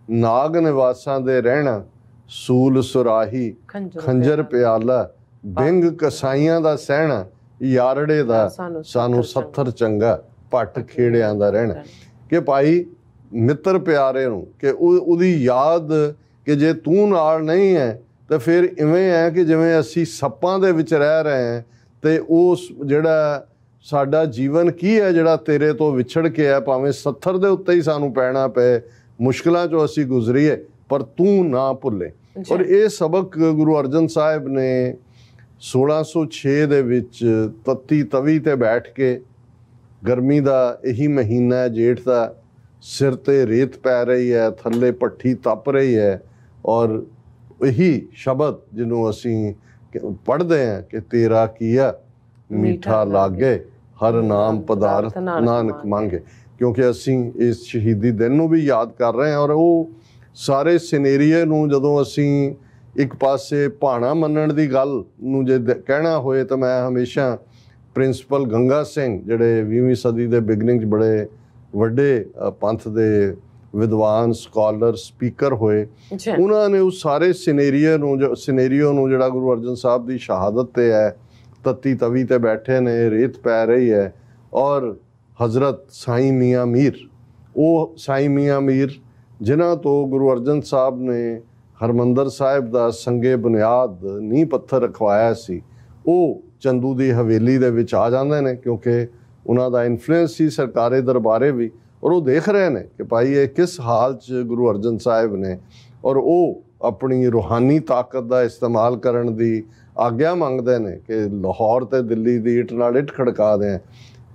ਨਾਗ ਨਿਵਾਸਾਂ ਦੇ ਰਹਿਣਾ, ਸੂਲ ਸੁਰਾਹੀ ਖੰਜਰ ਪਿਆਲਾ, ਬਿੰਗ ਕਸਾਈਆਂ ਦਾ ਸਹਿਣਾ, ਯਾਰੜੇ ਦਾ ਸਾਨੂੰ 70 ਚੰਗਾ, ਭੱਟ ਖੇੜਿਆਂ ਦਾ ਰਹਿਣਾ। ਕਿ ਭਾਈ ਮਿੱਤਰ ਪਿਆਰੇ ਨੂੰ ਕਿ ਉਹਦੀ ਯਾਦ ਕਿ ਜੇ ਤੂੰ ਨਾਲ ਨਹੀਂ ਹੈ ਤਾਂ ਫਿਰ ਇਵੇਂ ਹੈ ਕਿ ਜਿਵੇਂ ਅਸੀਂ ਸੱਪਾਂ ਦੇ ਵਿੱਚ ਰਹਿ ਰਹੇ ਹਾਂ ਤੇ ਉਸ ਜਿਹੜਾ ਸਾਡਾ ਜੀਵਨ ਕੀ ਹੈ ਜਿਹੜਾ ਤੇਰੇ ਤੋਂ ਵਿਛੜ ਕੇ ਹੈ, ਭਾਵੇਂ 70 ਦੇ ਉੱਤੇ ਹੀ ਸਾਨੂੰ ਪੈਣਾ ਪਏ, ਮੁਸ਼ਕਿਲਾਂ 'ਚੋਂ ਅਸੀਂ ਗੁਜ਼ਰੀਏ, ਪਰ ਤੂੰ ਨਾ ਭੁੱਲੇ। ਔਰ ਇਹ ਸਬਕ ਗੁਰੂ ਅਰਜਨ ਸਾਹਿਬ ਨੇ 1606 ਦੇ ਵਿੱਚ ਤੱਤੀ ਤਵੀ ਤੇ ਬੈਠ ਕੇ, ਗਰਮੀ ਦਾ ਇਹੀ ਮਹੀਨਾ ਹੈ ਜੇਠ ਦਾ, ਸਿਰ ਤੇ ਰੇਤ ਪੈ ਰਹੀ ਹੈ, ਥੱਲੇ ਭੱਠੀ ਤਪ ਰਹੀ ਹੈ, ਔਰ ਇਹੀ ਸ਼ਬਦ ਜਿਹਨੂੰ ਅਸੀਂ ਪੜ੍ਹਦੇ ਹਾਂ ਕਿ ਤੇਰਾ ਕੀਆ ਮਿੱਠਾ ਲਾਗੇ ਹਰ ਨਾਮ ਪਦਾਰਥ ਨਾਨਕ ਮੰਗੇ, ਕਿਉਂਕਿ ਅਸੀਂ ਇਸ ਸ਼ਹੀਦੀ ਦਿਨ ਨੂੰ ਵੀ ਯਾਦ ਕਰ ਰਹੇ ਹਾਂ। ਔਰ ਉਹ ਸਾਰੇ ਸਿਨੇਰੀਏ ਨੂੰ ਜਦੋਂ ਅਸੀਂ ਇੱਕ ਪਾਸੇ ਭਾਣਾ ਮੰਨਣ ਦੀ ਗੱਲ ਨੂੰ ਜੇ ਕਹਿਣਾ ਹੋਏ ਤਾਂ ਮੈਂ ਹਮੇਸ਼ਾ ਪ੍ਰਿੰਸੀਪਲ ਗੰਗਾ ਸਿੰਘ ਜਿਹੜੇ 20ਵੀਂ ਸਦੀ ਦੇ ਬਿਗਨਿੰਗ 'ਚ ਬੜੇ ਵੱਡੇ ਪੰਥ ਦੇ ਵਿਦਵਾਨ ਸਕਾਲਰ ਸਪੀਕਰ ਹੋਏ, ਉਹਨਾਂ ਨੇ ਉਸ ਸਾਰੇ ਸਿਨੇਰੀਓ ਨੂੰ ਜਿਹੜਾ ਗੁਰੂ ਅਰਜਨ ਸਾਹਿਬ ਦੀ ਸ਼ਹਾਦਤ ਤੇ ਹੈ, ਤੱਤੀ ਤਵੀ ਤੇ ਬੈਠੇ ਨੇ, ਰੇਤ ਪੈ ਰਹੀ ਹੈ, ਔਰ ਹਜ਼ਰਤ ਸਾਈਂ ਮੀਆਂ ਮੀਰ, ਉਹ ਸਾਈਂ ਮੀਆਂ ਮੀਰ ਜਿਨ੍ਹਾਂ ਤੋਂ ਗੁਰੂ ਅਰਜਨ ਸਾਹਿਬ ਨੇ ਹਰਮੰਦਰ ਸਾਹਿਬ ਦਾ ਸੰਗੇ ਬੁਨਿਆਦ ਨੀਂਹ ਪੱਥਰ ਰਖਵਾਇਆ ਸੀ, ਉਹ ਚੰਦੂ ਦੀ ਹਵੇਲੀ ਦੇ ਵਿੱਚ ਆ ਜਾਂਦੇ ਨੇ ਕਿਉਂਕਿ ਉਹਨਾਂ ਦਾ ਇਨਫਲੂਐਂਸ ਸੀ ਸਰਕਾਰੀ ਦਰਬਾਰੇ ਵੀ, ਔਰ ਉਹ ਦੇਖ ਰਹੇ ਨੇ ਕਿ ਭਾਈ ਇਹ ਕਿਸ ਹਾਲ 'ਚ ਗੁਰੂ ਅਰਜਨ ਸਾਹਿਬ ਨੇ, ਔਰ ਉਹ ਆਪਣੀ ਰੂਹਾਨੀ ਤਾਕਤ ਦਾ ਇਸਤੇਮਾਲ ਕਰਨ ਦੀ ਆਗਿਆ ਮੰਗਦੇ ਨੇ ਕਿ ਲਾਹੌਰ ਤੇ ਦਿੱਲੀ ਦੀ ਇੱਟ ਨਾਲ ਇੱਟ ਖੜਕਾ ਦੇं।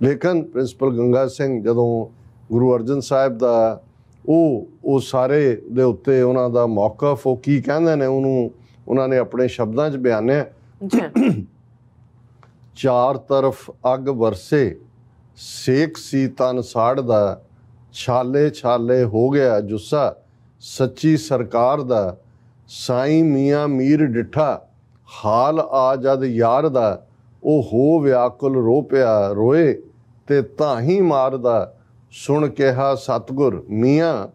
ਲੇਕਿਨ ਪ੍ਰਿੰਸੀਪਲ ਗੰਗਾ ਸਿੰਘ ਜਦੋਂ ਗੁਰੂ ਅਰਜਨ ਸਾਹਿਬ ਦਾ ਉਹ ਸਾਰੇ ਦੇ ਉੱਤੇ ਉਹਨਾਂ ਦਾ ਮੌਕਫ ਉਹ ਕੀ ਕਹਿੰਦੇ ਨੇ ਉਹਨੂੰ ਉਹਨਾਂ ਨੇ ਆਪਣੇ ਸ਼ਬਦਾਂ 'ਚ ਬਿਆਨਿਆ, ਚਾਰ ਤਰਫ ਅੱਗ ਵਰਸੇ ਸੇਕ ਸੀ ਤਨ ਸਾੜਦਾ, ਛਾਲੇ ਛਾਲੇ ਹੋ ਗਿਆ ਜੁੱਸਾ ਸੱਚੀ ਸਰਕਾਰ ਦਾ, ਸਾਈਂ ਮੀਆਂ ਮੀਰ ਡਿੱਠਾ ਹਾਲ ਆ ਜਦ ਯਾਰ ਦਾ, ਉਹ ਹੋ ਵਿਆਕੁਲ ਰੋ ਪਿਆ ਰੋਏ ਤੇ ਤਾਹੀਂ ਮਾਰਦਾ, ਸੁਣ ਕਿਹਾ ਸਤਗੁਰ ਮੀਆਂ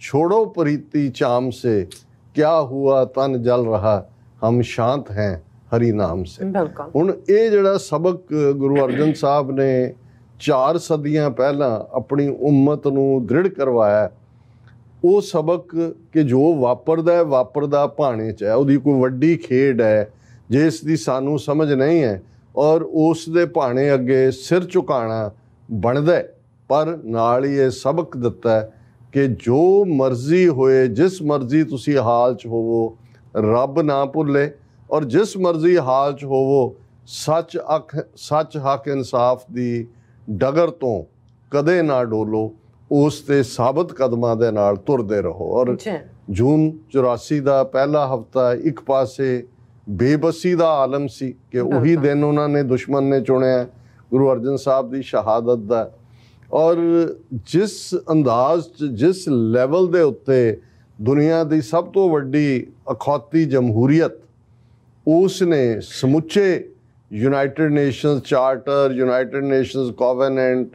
ਛੋੜੋ ਪ੍ਰੀਤੀ ਚਾਮ ਸੇ, ਕਿਆ ਹੁਆ ਤਨ ਜਲ ਰਹਾ ਹਮ ਸ਼ਾਂਤ ਹੈ ਹਰੀ ਨਾਮ ਸੇ। ਹੁਣ ਇਹ ਜਿਹੜਾ ਸਬਕ ਗੁਰੂ ਅਰਜਨ ਸਾਹਿਬ ਨੇ 4 ਸਦੀਆਂ ਪਹਿਲਾਂ ਆਪਣੀ ਉਮਤ ਨੂੰ ਦ੍ਰਿੜ ਕਰਵਾਇਆ, ਉਹ ਸਬਕ ਕਿ ਜੋ ਵਾਪਰਦਾ ਭਾਣੇ 'ਚ ਹੈ, ਉਹਦੀ ਕੋਈ ਵੱਡੀ ਖੇਡ ਹੈ ਜਿਸ ਦੀ ਸਾਨੂੰ ਸਮਝ ਨਹੀਂ ਹੈ, ਔਰ ਉਸ ਦੇ ਭਾਣੇ ਅੱਗੇ ਸਿਰ ਝੁਕਾਉਣਾ ਬਣਦਾ ਹੈ। ਪਰ ਨਾਲ ਹੀ ਇਹ ਸਬਕ ਦਿੱਤਾ ਹੈ ਕਿ ਜੋ ਮਰਜ਼ੀ ਹੋਏ, ਜਿਸ ਮਰਜ਼ੀ ਤੁਸੀਂ ਹਾਲ 'ਚ ਹੋਵੋ, ਰੱਬ ਨਾ ਭੁੱਲੇ, ਔਰ ਜਿਸ ਮਰਜ਼ੀ ਹਾਲ 'ਚ ਹੋਵੋ ਸੱਚ ਹੱਕ ਇਨਸਾਫ ਦੀ ਡਗਰ ਤੋਂ ਕਦੇ ਨਾ ਡੋਲੋ, ਉਸ ਤੇ ਸਾਬਤ ਕਦਮਾਂ ਦੇ ਨਾਲ ਤੁਰਦੇ ਰਹੋ। ਔਰ ਜੂਨ 84 ਦਾ ਪਹਿਲਾ ਹਫਤਾ ਇੱਕ ਪਾਸੇ ਬੇਬਸੀ ਦਾ ਆਲਮ ਸੀ ਕਿ ਉਹੀ ਦਿਨ ਉਹਨਾਂ ਨੇ ਦੁਸ਼ਮਣ ਨੇ ਚੁਣਿਆ, ਗੁਰੂ ਅਰਜਨ ਸਾਹਿਬ ਦੀ ਸ਼ਹਾਦਤ ਦਾ। ਔਰ ਜਿਸ ਅੰਦਾਜ਼ 'ਚ, ਜਿਸ ਲੈਵਲ ਦੇ ਉੱਤੇ ਦੁਨੀਆ ਦੀ ਸਭ ਤੋਂ ਵੱਡੀ ਅਖੌਤੀ ਜਮਹੂਰੀਅਤ, ਉਸ ਨੇ ਸਮੁੱਚੇ United Nations charter, United Nations covenant,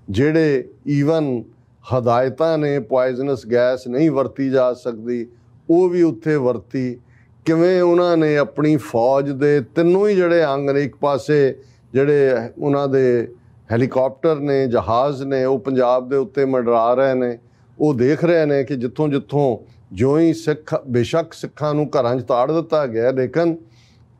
ਜਿਹੜੇ ਈਵਨ ਹਦਾਇਤਾਂ ਨੇ ਪੋਇਜ਼ਨਸ ਗੈਸ ਨਹੀਂ ਵਰਤੀ ਜਾ ਸਕਦੀ, ਉਹ ਵੀ ਉੱਥੇ ਵਰਤੀ। ਕਿਵੇਂ ਉਹਨਾਂ ਨੇ ਆਪਣੀ ਫੌਜ ਦੇ ਤਿੰਨੋਂ ਹੀ ਜਿਹੜੇ ਅੰਗ ਨੇ, ਇੱਕ ਪਾਸੇ ਜਿਹੜੇ ਉਹਨਾਂ ਦੇ ਹੈਲੀਕਾਪਟਰ ਨੇ, ਜਹਾਜ਼ ਨੇ, ਉਹ ਪੰਜਾਬ ਦੇ ਉੱਤੇ ਮੰਡਰਾ ਰਹੇ ਨੇ, ਉਹ ਦੇਖ ਰਹੇ ਨੇ ਕਿ ਜਿੱਥੋਂ ਜਿਉਂ ਹੀ ਬੇਸ਼ੱਕ ਸਿੱਖਾਂ ਨੂੰ ਘਰਾਂ 'ਚ ਤਾੜ ਦਿੱਤਾ ਗਿਆ, ਲੇਕਿਨ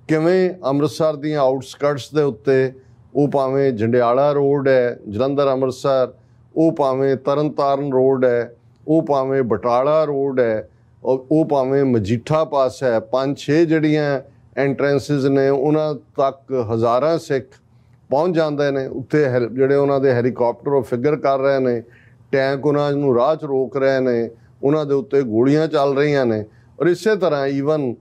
ਕਿਵੇਂ ਅੰਮ੍ਰਿਤਸਰ ਦੀਆਂ ਆਊਟਸਕਰਟਸ ਦੇ ਉੱਤੇ, ਉਹ ਭਾਵੇਂ ਜੰਡਿਆਲਾ ਰੋਡ ਹੈ ਜਲੰਧਰ ਅੰਮ੍ਰਿਤਸਰ, ਉਹ ਭਾਵੇਂ ਤਰਨਤਾਰਨ ਰੋਡ ਹੈ, ਉਹ ਭਾਵੇਂ ਬਟਾਲਾ ਰੋਡ ਹੈ, ਉਹ ਭਾਵੇਂ ਮਜੀਠਾ ਪਾਸ ਹੈ, 5-6 ਜਿਹੜੀਆਂ ਐਂਟਰੈਂਸਿਸ ਨੇ, ਉਹਨਾਂ ਤੱਕ ਹਜ਼ਾਰਾਂ ਸਿੱਖ ਪਹੁੰਚ ਜਾਂਦੇ ਨੇ। ਉੱਤੇ ਜਿਹੜੇ ਉਹਨਾਂ ਦੇ ਹੈਲੀਕਾਪਟਰ ਉਹ ਫਿਗਰ ਕਰ ਰਹੇ ਨੇ, ਟੈਂਕ ਉਹਨਾਂ ਨੂੰ ਰਾਹ 'ਚ ਰੋਕ ਰਹੇ ਨੇ, ਉਹਨਾਂ ਦੇ ਉੱਤੇ ਗੋਲੀਆਂ ਚੱਲ ਰਹੀਆਂ ਨੇ। ਔਰ ਇਸੇ ਤਰ੍ਹਾਂ ਈਵਨ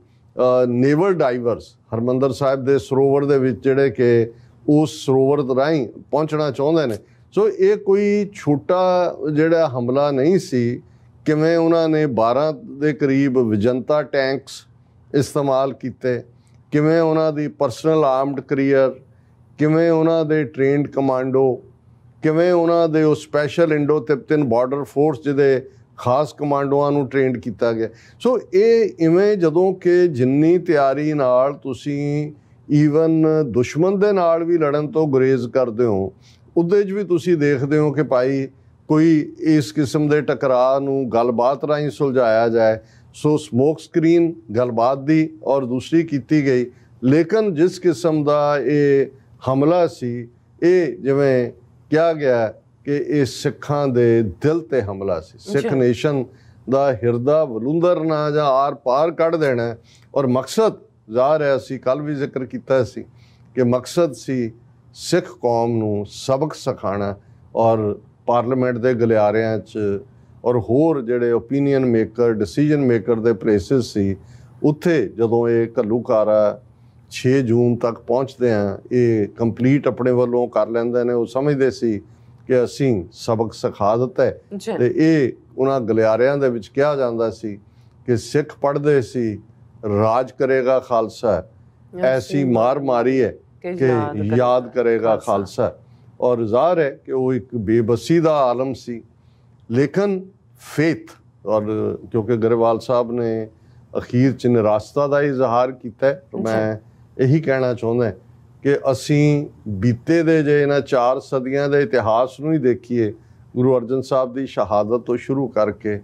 ਨੇਵਲ ਡਾਈਵਰਸ ਹਰਿਮੰਦਰ ਸਾਹਿਬ ਦੇ ਸਰੋਵਰ ਦੇ ਵਿੱਚ, ਜਿਹੜੇ ਕਿ ਉਸ ਸਰੋਵਰ ਰਾਹੀਂ ਪਹੁੰਚਣਾ ਚਾਹੁੰਦੇ ਨੇ। ਸੋ ਇਹ ਕੋਈ ਛੋਟਾ ਜਿਹੜਾ ਹਮਲਾ ਨਹੀਂ ਸੀ। ਕਿਵੇਂ ਉਹਨਾਂ ਨੇ 12 ਦੇ ਕਰੀਬ ਵਿਜੰਤਾ ਟੈਂਕਸ ਇਸਤੇਮਾਲ ਕੀਤੇ, ਕਿਵੇਂ ਉਹਨਾਂ ਦੀ ਪਰਸਨਲ ਆਰਮਡ ਕਰੀਅਰ, ਕਿਵੇਂ ਉਹਨਾਂ ਦੇ ਟ੍ਰੇਨਡ ਕਮਾਂਡੋ, ਕਿਵੇਂ ਉਹਨਾਂ ਦੇ ਉਹ special Indo Tibetan border force ਜਿਹਦੇ ਖਾਸ ਕਮਾਂਡੋਆਂ ਨੂੰ ਟ੍ਰੇਨਡ ਕੀਤਾ ਗਿਆ। ਸੋ ਇਹ ਇਵੇਂ ਜਦੋਂ ਕਿ ਜਿੰਨੀ ਤਿਆਰੀ ਨਾਲ ਤੁਸੀਂ ਈਵਨ ਦੁਸ਼ਮਣ ਦੇ ਨਾਲ ਵੀ ਲੜਨ ਤੋਂ ਗੁਰੇਜ਼ ਕਰਦੇ ਹੋ, ਉਹਦੇ 'ਚ ਵੀ ਤੁਸੀਂ ਦੇਖਦੇ ਹੋ ਕਿ ਭਾਈ ਕੋਈ ਇਸ ਕਿਸਮ ਦੇ ਟਕਰਾਅ ਨੂੰ ਗੱਲਬਾਤ ਰਾਹੀਂ ਸੁਲਝਾਇਆ ਜਾਏ। ਸੋ ਸਮੋਕ ਸਕਰੀਨ ਗੱਲਬਾਤ ਦੀ ਔਰ ਦੂਸਰੀ ਕੀਤੀ ਗਈ, ਲੇਕਿਨ ਜਿਸ ਕਿਸਮ ਦਾ ਇਹ ਹਮਲਾ ਸੀ, ਇਹ ਜਿਵੇਂ ਕਿਹਾ ਗਿਆ ਕਿ ਇਹ ਸਿੱਖਾਂ ਦੇ ਦਿਲ 'ਤੇ ਹਮਲਾ ਸੀ। ਸਿੱਖ ਨੇਸ਼ਨ ਦਾ ਹਿਰਦਾ ਵਲੂੰਦਰ ਨਾ ਜਾਂ ਆਰ ਪਾਰ ਕੱਢ ਦੇਣਾ। ਔਰ ਮਕਸਦ ਜ਼ਾਹਰ ਹੈ, ਅਸੀਂ ਕੱਲ੍ਹ ਵੀ ਜ਼ਿਕਰ ਕੀਤਾ ਸੀ ਕਿ ਮਕਸਦ ਸੀ ਸਿੱਖ ਕੌਮ ਨੂੰ ਸਬਕ ਸਿਖਾਉਣਾ। ਔਰ ਪਾਰਲੀਮੈਂਟ ਦੇ ਗਲਿਆਰਿਆਂ 'ਚ ਔਰ ਹੋਰ ਜਿਹੜੇ ਓਪੀਨੀਅਨ ਮੇਕਰ, ਡਿਸੀਜਨ ਮੇਕਰ ਦੇ ਪਲੇਸਿਸ ਸੀ, ਉੱਥੇ ਜਦੋਂ ਇਹ ਘੱਲੂਘਾਰਾ 6 ਜੂਨ ਤੱਕ ਪਹੁੰਚਦੇ ਆ, ਇਹ ਕੰਪਲੀਟ ਆਪਣੇ ਵੱਲੋਂ ਕਰ ਲੈਂਦੇ ਨੇ। ਉਹ ਸਮਝਦੇ ਸੀ ਕਿ ਅਸੀਂ ਸਬਕ ਸਿਖਾ ਦਿੱਤਾ ਹੈ। ਤੇ ਇਹ ਉਹਨਾਂ ਗਲਿਆਰਿਆਂ ਦੇ ਵਿੱਚ ਕਿਹਾ ਜਾਂਦਾ ਸੀ ਕਿ ਸਿੱਖ ਪੜ੍ਹਦੇ ਸੀ, ਰਾਜ ਕਰੇਗਾ ਖਾਲਸਾ, ਐਸੀ ਮਾਰ ਮਾਰੀ ਹੈ ਕਿ ਯਾਦ ਕਰੇਗਾ ਖਾਲਸਾ। ਔਰ ਜ਼ਾਹਰ ਹੈ ਕਿ ਉਹ ਇੱਕ ਬੇਬਸੀ ਦਾ ਆਲਮ ਸੀ, ਲੇਕਿਨ ਫੇਥ, ਔਰ ਕਿਉਂਕਿ ਗਰੇਵਾਲ ਸਾਹਿਬ ਨੇ ਅਖੀਰ 'ਚ ਨਿਰਾਸ਼ਤਾ ਦਾ ਇਜ਼ਹਾਰ ਕੀਤਾ ਹੈ। ਮੈਂ ਇਹੀ ਕਹਿਣਾ ਚਾਹੁੰਦਾ ਕਿ ਅਸੀਂ ਬੀਤੇ ਦੇ ਜੇ ਇਹਨਾਂ 4 ਸਦੀਆਂ ਦੇ ਇਤਿਹਾਸ ਨੂੰ ਹੀ ਦੇਖੀਏ, ਗੁਰੂ ਅਰਜਨ ਸਾਹਿਬ ਦੀ ਸ਼ਹਾਦਤ ਤੋਂ ਸ਼ੁਰੂ ਕਰਕੇ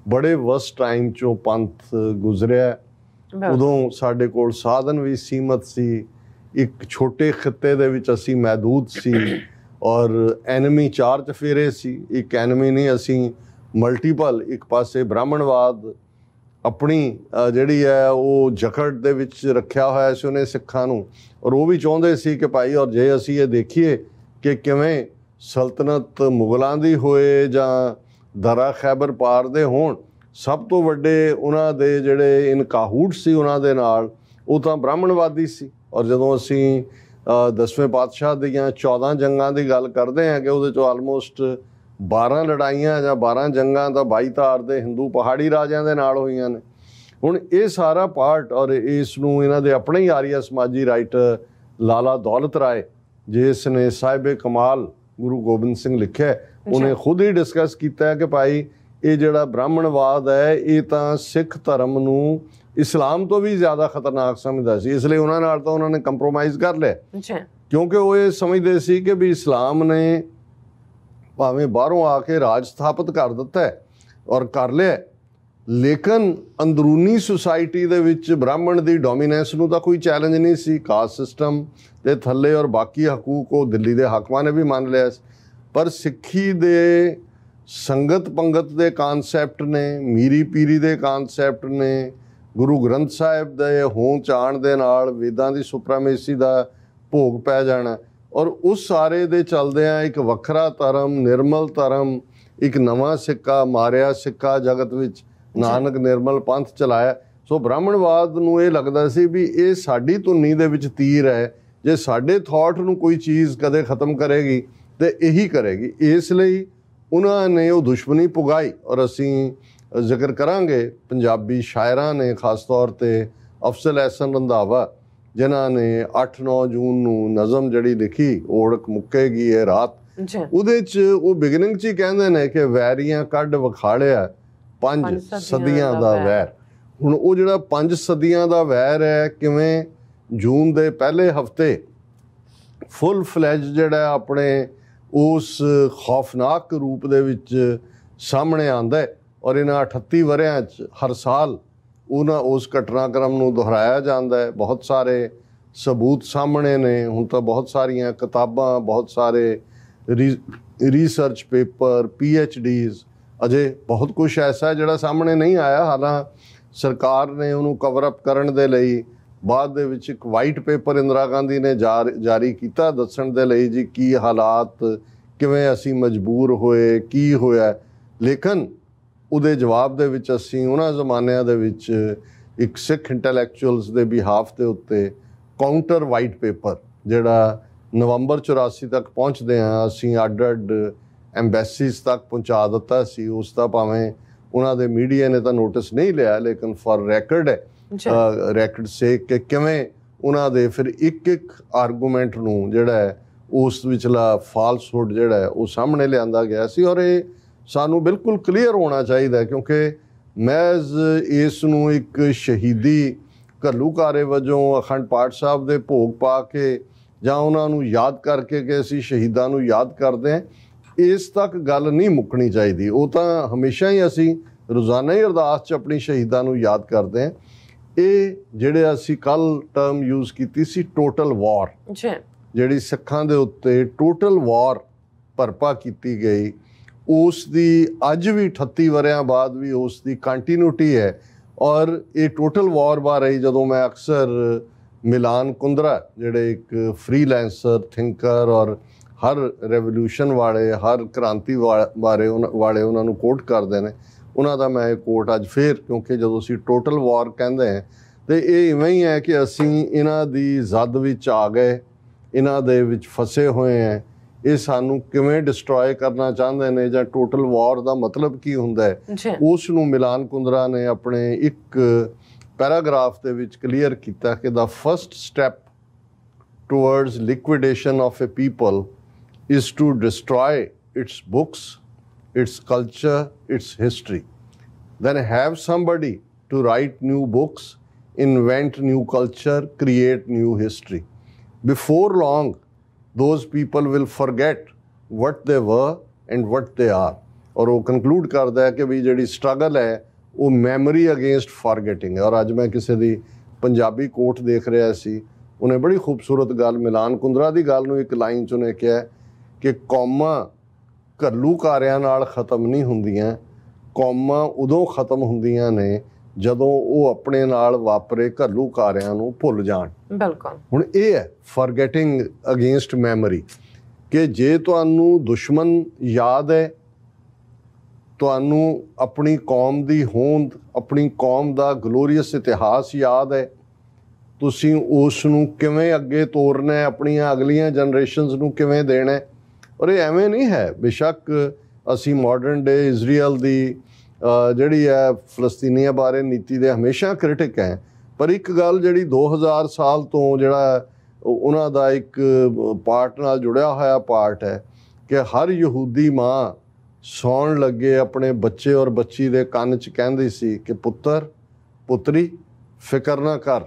ਬੜੇ ਵਰਸਟ ਟਾਈਮ 'ਚੋਂ ਪੰਥ ਗੁਜ਼ਰਿਆ। ਉਦੋਂ ਸਾਡੇ ਕੋਲ ਸਾਧਨ ਵੀ ਸੀਮਤ ਸੀ, ਇੱਕ ਛੋਟੇ ਖਿੱਤੇ ਦੇ ਵਿੱਚ ਅਸੀਂ ਮਹਿਦੂਦ ਸੀ, ਔਰ ਐਨਮੀ 4 ਚਫੇਰੇ ਸੀ। ਇੱਕ ਐਨਮੀ ਨਹੀਂ, ਅਸੀਂ ਮਲਟੀਪਲ, ਇੱਕ ਪਾਸੇ ਬ੍ਰਾਹਮਣਵਾਦ ਆਪਣੀ ਜਿਹੜੀ ਹੈ ਉਹ ਜਕੜ ਦੇ ਵਿੱਚ ਰੱਖਿਆ ਹੋਇਆ ਸੀ ਉਹਨੇ ਸਿੱਖਾਂ ਨੂੰ, ਔਰ ਉਹ ਵੀ ਚਾਹੁੰਦੇ ਸੀ ਕਿ ਭਾਈ, ਔਰ ਜੇ ਅਸੀਂ ਇਹ ਦੇਖੀਏ ਕਿ ਕਿਵੇਂ ਸਲਤਨਤ ਮੁਗਲਾਂ ਦੀ ਹੋਏ ਜਾਂ ਦਰਾ ਖੈਬਰ ਪਾਰ ਦੇ ਹੋਣ, ਸਭ ਤੋਂ ਵੱਡੇ ਉਹਨਾਂ ਦੇ ਜਿਹੜੇ ਇਨਕਾਹੂਟ ਸੀ ਉਹਨਾਂ ਦੇ ਨਾਲ, ਉਹ ਤਾਂ ਬ੍ਰਾਹਮਣਵਾਦੀ ਸੀ। ਔਰ ਜਦੋਂ ਅਸੀਂ 10ਵੇਂ ਪਾਤਸ਼ਾਹ ਦੀਆਂ 14 ਜੰਗਾਂ ਦੀ ਗੱਲ ਕਰਦੇ ਹਾਂ ਕਿ ਉਹਦੇ 'ਚੋਂ ਆਲਮੋਸਟ 12 ਲੜਾਈਆਂ ਜਾਂ 12 ਜੰਗਾਂ ਤਾਂ 22 ਤਾਰ ਦੇ ਹਿੰਦੂ ਪਹਾੜੀ ਰਾਜਿਆਂ ਦੇ ਨਾਲ ਹੋਈਆਂ ਨੇ। ਹੁਣ ਇਹ ਸਾਰਾ ਪਾਰਟ, ਔਰ ਇਸ ਨੂੰ ਇਹਨਾਂ ਦੇ ਆਪਣੇ ਹੀ ਆਰੀਆ ਸਮਾਜੀ ਰਾਈਟਰ ਲਾਲਾ ਦੌਲਤ ਰਾਏ, ਜਿਸ ਨੇ ਸਾਹਿਬ ਕਮਾਲ ਗੁਰੂ ਗੋਬਿੰਦ ਸਿੰਘ ਲਿਖਿਆ, ਉਹਨੇ ਖੁਦ ਹੀ ਡਿਸਕਸ ਕੀਤਾ ਕਿ ਭਾਈ ਇਹ ਜਿਹੜਾ ਬ੍ਰਾਹਮਣਵਾਦ ਹੈ, ਇਹ ਤਾਂ ਸਿੱਖ ਧਰਮ ਨੂੰ ਇਸਲਾਮ ਤੋਂ ਵੀ ਜ਼ਿਆਦਾ ਖਤਰਨਾਕ ਸਮਝਦਾ ਸੀ। ਇਸ ਲਈ ਉਹਨਾਂ ਨਾਲ ਤਾਂ ਉਹਨਾਂ ਨੇ ਕੰਪਰੋਮਾਈਜ਼ ਕਰ ਲਿਆ, ਕਿਉਂਕਿ ਉਹ ਇਹ ਸਮਝਦੇ ਸੀ ਕਿ ਵੀ ਇਸਲਾਮ ਨੇ ਭਾਵੇਂ ਬਾਹਰੋਂ ਆ ਕੇ ਰਾਜ ਸਥਾਪਿਤ ਕਰ ਦਿੱਤਾ ਹੈ ਔਰ ਕਰ ਲਿਆ, ਲੇਕਿਨ ਅੰਦਰੂਨੀ ਸੁਸਾਇਟੀ ਦੇ ਵਿੱਚ ਬ੍ਰਾਹਮਣ ਦੀ ਡੋਮੀਨੈਂਸ ਨੂੰ ਤਾਂ ਕੋਈ ਚੈਲੰਜ ਨਹੀਂ ਸੀ। ਕਾਸਟ ਸਿਸਟਮ ਦੇ ਥੱਲੇ ਔਰ ਬਾਕੀ ਹਕੂਕ ਉਹ ਦਿੱਲੀ ਦੇ ਹਾਕਮਾਂ ਨੇ ਵੀ ਮੰਨ ਲਿਆ। पर सिੱਖੀ ਦੇ ਸੰਗਤ ਪੰਗਤ ਦੇ ਕਾਨਸੈਪਟ ਨੇ, ਮੀਰੀ ਪੀਰੀ ਦੇ ਕਾਨਸੈਪਟ ਨੇ, ਗੁਰੂ ਗ੍ਰੰਥ ਸਾਹਿਬ ਦੇ ਹੋਂਦ ਚਾਣ ਦੇ ਨਾਲ ਵੇਦਾਂ ਦੀ ਸੁਪਰਾਮੇਸੀ ਦਾ ਭੋਗ ਪੈ ਜਾਣਾ, ਔਰ ਉਸ ਸਾਰੇ ਦੇ ਚਲਦਿਆਂ ਇੱਕ ਵੱਖਰਾ ਧਰਮ, ਨਿਰਮਲ ਧਰਮ, ਇੱਕ ਨਵਾਂ ਸਿੱਕਾ ਮਾਰਿਆ ਸਿੱਕਾ ਜਗਤ ਵਿੱਚ ਨਾਨਕ ਨਿਰਮਲ ਪੰਥ ਚਲਾਇਆ। ਸੋ ਬ੍ਰਾਹਮਣਵਾਦ ਨੂੰ ਇਹ ਲੱਗਦਾ ਸੀ ਵੀ ਇਹ ਸਾਡੀ ਧੁਨੀ ਦੇ ਵਿੱਚ ਤੀਰ ਹੈ, ਜੇ ਸਾਡੇ ਥਾਟ ਨੂੰ ਕੋਈ ਚੀਜ਼ ਕਦੇ ਖਤਮ ਕਰੇਗੀ ਤੇ ਇਹੀ ਕਰੇਗੀ। ਇਸ ਲਈ ਉਹਨਾਂ ਨੇ ਉਹ ਦੁਸ਼ਮਣੀ ਪੁਗਾਈ। ਔਰ ਅਸੀਂ ਜ਼ਿਕਰ ਕਰਾਂਗੇ ਪੰਜਾਬੀ ਸ਼ਾਇਰਾਂ ਨੇ, ਖਾਸ ਤੌਰ 'ਤੇ ਅਫਜ਼ਲ ਅਹਿਸਨ ਰੰਧਾਵਾ, ਜਿਨ੍ਹਾਂ ਨੇ 8-9 ਜੂਨ ਨੂੰ ਨਜ਼ਮ ਜਿਹੜੀ ਲਿਖੀ, ਓੜਕ ਮੁੱਕੇਗੀ ਇਹ ਰਾਤ, ਉਹਦੇ 'ਚ ਉਹ ਬਿਗਨਿੰਗ 'ਚ ਹੀ ਕਹਿੰਦੇ ਨੇ ਕਿ ਵੈਰੀਆਂ ਕੱਢ ਵਿਖਾੜਿਆ 5 ਸਦੀਆਂ ਦਾ ਵੈਰ। ਹੁਣ ਉਹ ਜਿਹੜਾ 5 ਸਦੀਆਂ ਦਾ ਵੈਰ ਹੈ, ਕਿਵੇਂ ਜੂਨ ਦੇ ਪਹਿਲੇ ਹਫ਼ਤੇ ਫੁੱਲ ਫਲੈਜ ਜਿਹੜਾ ਆਪਣੇ ਉਸ ਖੌਫਨਾਕ ਰੂਪ ਦੇ ਵਿੱਚ ਸਾਹਮਣੇ ਆਉਂਦਾ ਹੈ। ਔਰ ਇਹਨਾਂ 38 ਵਰ੍ਹਿਆਂ 'ਚ ਹਰ ਸਾਲ ਉਹਨਾਂ ਉਸ ਘਟਨਾਕ੍ਰਮ ਨੂੰ ਦੁਹਰਾਇਆ ਜਾਂਦਾ ਹੈ। ਬਹੁਤ ਸਾਰੇ ਸਬੂਤ ਸਾਹਮਣੇ ਨੇ, ਹੁਣ ਤਾਂ ਬਹੁਤ ਸਾਰੀਆਂ ਕਿਤਾਬਾਂ, ਬਹੁਤ ਸਾਰੇ ਰਿਸਰਚ ਪੇਪਰ, PhDs, ਅਜੇ ਬਹੁਤ ਕੁਛ ਐਸਾ ਜਿਹੜਾ ਸਾਹਮਣੇ ਨਹੀਂ ਆਇਆ। ਹਾਲਾਂਕਿ ਸਰਕਾਰ ਨੇ ਉਹਨੂੰ ਕਵਰ ਅਪ ਕਰਨ ਦੇ ਲਈ ਬਾਅਦ ਦੇ ਵਿੱਚ ਇੱਕ ਵਾਈਟ ਪੇਪਰ ਇੰਦਰਾ ਗਾਂਧੀ ਨੇ ਜਾਰੀ ਕੀਤਾ ਦੱਸਣ ਦੇ ਲਈ ਜੀ ਕੀ ਹਾਲਾਤ, ਕਿਵੇਂ ਅਸੀਂ ਮਜਬੂਰ ਹੋਏ, ਕੀ ਹੋਇਆ। ਲੇਕਿਨ ਉਹਦੇ ਜਵਾਬ ਦੇ ਵਿੱਚ ਅਸੀਂ ਉਹਨਾਂ ਜ਼ਮਾਨਿਆਂ ਦੇ ਵਿੱਚ ਇੱਕ ਸਿੱਖ ਇੰਟੈਲੈਕਚੁਅਲਸ ਦੇ ਬਿਹਾਫ ਦੇ ਉੱਤੇ ਕਾਊਂਟਰ ਵਾਈਟ ਪੇਪਰ ਜਿਹੜਾ ਨਵੰਬਰ 84 ਤੱਕ ਪਹੁੰਚਦੇ ਹਾਂ ਅਸੀਂ ਅੱਡ ਐਮਬੈਸੀਜ਼ ਤੱਕ ਪਹੁੰਚਾ ਦਿੱਤਾ ਸੀ। ਉਸ ਦਾ ਭਾਵੇਂ ਉਹਨਾਂ ਦੇ ਮੀਡੀਆ ਨੇ ਤਾਂ ਨੋਟਿਸ ਨਹੀਂ ਲਿਆ, ਲੇਕਿਨ ਫॉर ਰੈਕਰਡ ਹੈ, ਰੈਕਰਡ ਸੇ ਕਿ ਕਿਵੇਂ ਉਹਨਾਂ ਦੇ ਫਿਰ ਇੱਕ ਆਰਗੂਮੈਂਟ ਨੂੰ ਜਿਹੜਾ ਹੈ ਉਸ ਵਿਚਲਾ ਫਾਲਸਹੁੱਡ ਜਿਹੜਾ ਹੈ ਉਹ ਸਾਹਮਣੇ ਲਿਆਂਦਾ ਗਿਆ ਸੀ। ਔਰ ਇਹ ਸਾਨੂੰ ਬਿਲਕੁਲ ਕਲੀਅਰ ਹੋਣਾ ਚਾਹੀਦਾ, ਕਿਉਂਕਿ ਮਹਿਜ਼ ਇਸ ਨੂੰ ਇੱਕ ਸ਼ਹੀਦੀ ਘੱਲੂਘਾਰੇ ਵਜੋਂ ਅਖੰਡ ਪਾਠ ਸਾਹਿਬ ਦੇ ਭੋਗ ਪਾ ਕੇ ਜਾਂ ਉਹਨਾਂ ਨੂੰ ਯਾਦ ਕਰਕੇ ਕਿ ਅਸੀਂ ਸ਼ਹੀਦਾਂ ਨੂੰ ਯਾਦ ਕਰਦੇ ਹਾਂ, ਇਸ ਤੱਕ ਗੱਲ ਨਹੀਂ ਮੁੱਕਣੀ ਚਾਹੀਦੀ। ਉਹ ਤਾਂ ਹਮੇਸ਼ਾ ਹੀ ਅਸੀਂ ਰੋਜ਼ਾਨਾ ਹੀ ਅਰਦਾਸ 'ਚ ਆਪਣੀ ਸ਼ਹੀਦਾਂ ਨੂੰ ਯਾਦ ਕਰਦੇ ਹਾਂ। ਇਹ ਜਿਹੜੇ ਅਸੀਂ ਕੱਲ੍ਹ ਟਰਮ ਯੂਜ਼ ਕੀਤੀ ਸੀ ਟੋਟਲ ਵਾਰ, ਜਿਹੜੀ ਸਿੱਖਾਂ ਦੇ ਉੱਤੇ ਟੋਟਲ ਵਾਰ ਭਰਪਾ ਕੀਤੀ ਗਈ, ਉਸ ਦੀ ਅੱਜ ਵੀ 38 ਵਰ੍ਹਿਆਂ ਬਾਅਦ ਵੀ ਉਸ ਦੀ ਕੰਟੀਨਿਊਟੀ ਹੈ। ਔਰ ਇਹ ਟੋਟਲ ਵਾਰ ਬਾਰੇ ਜਦੋਂ ਮੈਂ ਅਕਸਰ ਮਿਲਾਨ ਕੁੰਦਰਾ ਜਿਹੜੇ ਇੱਕ ਫਰੀਲੈਂਸਰ ਥਿੰਕਰ ਔਰ ਹਰ ਰੈਵੋਲੂਸ਼ਨ ਵਾਲੇ, ਹਰ ਕ੍ਰਾਂਤੀ ਵਾਲੇ ਉਹਨਾਂ ਨੂੰ ਕੋਟ ਕਰਦੇ ਨੇ, ਉਹਨਾਂ ਦਾ ਮੈਂ ਇਹ ਕੋਟ ਅੱਜ ਫੇਰ, ਕਿਉਂਕਿ ਜਦੋਂ ਅਸੀਂ ਟੋਟਲ ਵਾਰ ਕਹਿੰਦੇ ਹਾਂ ਤੇ ਇਹ ਇਵੇਂ ਹੀ ਹੈ ਕਿ ਅਸੀਂ ਇਹਨਾਂ ਦੀ ਜ਼ਦ ਵਿੱਚ ਆ ਗਏ, ਇਹਨਾਂ ਦੇ ਵਿੱਚ ਫਸੇ ਹੋਏ ਹਾਂ। ਇਹ ਸਾਨੂੰ ਕਿਵੇਂ ਡਿਸਟਰੋਏ ਕਰਨਾ ਚਾਹੁੰਦੇ ਨੇ ਜਾਂ ਟੋਟਲ ਵਾਰ ਦਾ ਮਤਲਬ ਕੀ ਹੁੰਦਾ ਹੈ, ਉਸ ਨੂੰ ਮਿਲਾਨ ਕੁੰਦਰਾ ਨੇ ਆਪਣੇ ਇੱਕ ਪੈਰਾਗ੍ਰਾਫ ਦੇ ਵਿੱਚ ਕਲੀਅਰ ਕੀਤਾ ਕਿ the first step towards liquidation of a people is to destroy its books, its culture, its history. Then have somebody to write new books, invent new culture, create new history. Before long, those people will forget what they were and what they are. और वो conclude करता है कि भी ਜਿਹੜੀ struggle है वो memory against forgetting है। और ਅੱਜ मैं ਕਿਸੇ ਦੀ ਪੰਜਾਬੀ ਕੋਟ ਦੇਖ ਰਿਹਾ ਸੀ, ਉਹਨੇ ਬੜੀ ਖੂਬਸੂਰਤ ਗੱਲ ਮਿਲਾਨ ਕੁੰਦਰਾ ਦੀ ਗੱਲ ਨੂੰ ਇੱਕ ਲਾਈਨ 'ਚ ਉਹਨੇ ਕਿਹਾ ਕਿ ਕੌਮਾਂ ਘੱਲੂਘਾਰਿਆਂ ਨਾਲ ਖ਼ਤਮ ਨਹੀਂ ਹੁੰਦੀਆਂ, ਕੌਮਾਂ ਉਦੋਂ ਖ਼ਤਮ ਹੁੰਦੀਆਂ ਨੇ ਜਦੋਂ ਉਹ ਆਪਣੇ ਨਾਲ ਵਾਪਰੇ ਘੱਲੂਘਾਰਿਆਂ ਨੂੰ ਭੁੱਲ ਜਾਣ। ਬਿਲਕੁਲ। ਹੁਣ ਇਹ ਹੈ ਫॉरगेटिंग ਅਗੇਂਸਟ ਮੈਮਰੀ, ਕਿ ਜੇ ਤੁਹਾਨੂੰ ਦੁਸ਼ਮਣ ਯਾਦ ਹੈ, ਤੁਹਾਨੂੰ ਆਪਣੀ ਕੌਮ ਦੀ ਹੋਂਦ, ਆਪਣੀ ਕੌਮ ਦਾ ਗਲੋਰੀਅਸ ਇਤਿਹਾਸ ਯਾਦ ਹੈ, ਤੁਸੀਂ ਉਸ ਨੂੰ ਕਿਵੇਂ ਅੱਗੇ ਤੋਰਨਾ ਹੈ, ਆਪਣੀਆਂ ਅਗਲੀਆਂ ਜਨਰੇਸ਼ਨਸ ਨੂੰ ਕਿਵੇਂ ਦੇਣਾ ਹੈ। ਔਰ ਇਹ ਐਵੇਂ ਨਹੀਂ ਹੈ। ਬੇਸ਼ੱਕ ਅਸੀਂ ਮਾਡਰਨ ਡੇ ਇਜ਼ਰਾਈਲ ਦੀ ਜਿਹੜੀ ਹੈ ਫਲਸਤੀਨੀਆਂ ਬਾਰੇ ਨੀਤੀ ਦੇ ਹਮੇਸ਼ਾ ਕ੍ਰਿਟਿਕ ਹੈ, ਪਰ ਇੱਕ ਗੱਲ ਜਿਹੜੀ 2000 ਸਾਲ ਤੋਂ ਜਿਹੜਾ ਉਹਨਾਂ ਦਾ ਇੱਕ ਪਾਰਟ ਨਾਲ ਜੁੜਿਆ ਹੋਇਆ ਪਾਰਟ ਹੈ ਕਿ ਹਰ ਯਹੂਦੀ ਮਾਂ ਸੌਣ ਲੱਗੇ ਆਪਣੇ ਬੱਚੇ ਔਰ ਬੱਚੀ ਦੇ ਕੰਨ 'ਚ ਕਹਿੰਦੀ ਸੀ ਕਿ ਪੁੱਤਰ ਪੁੱਤਰੀ ਫਿਕਰ ਨਾ ਕਰ,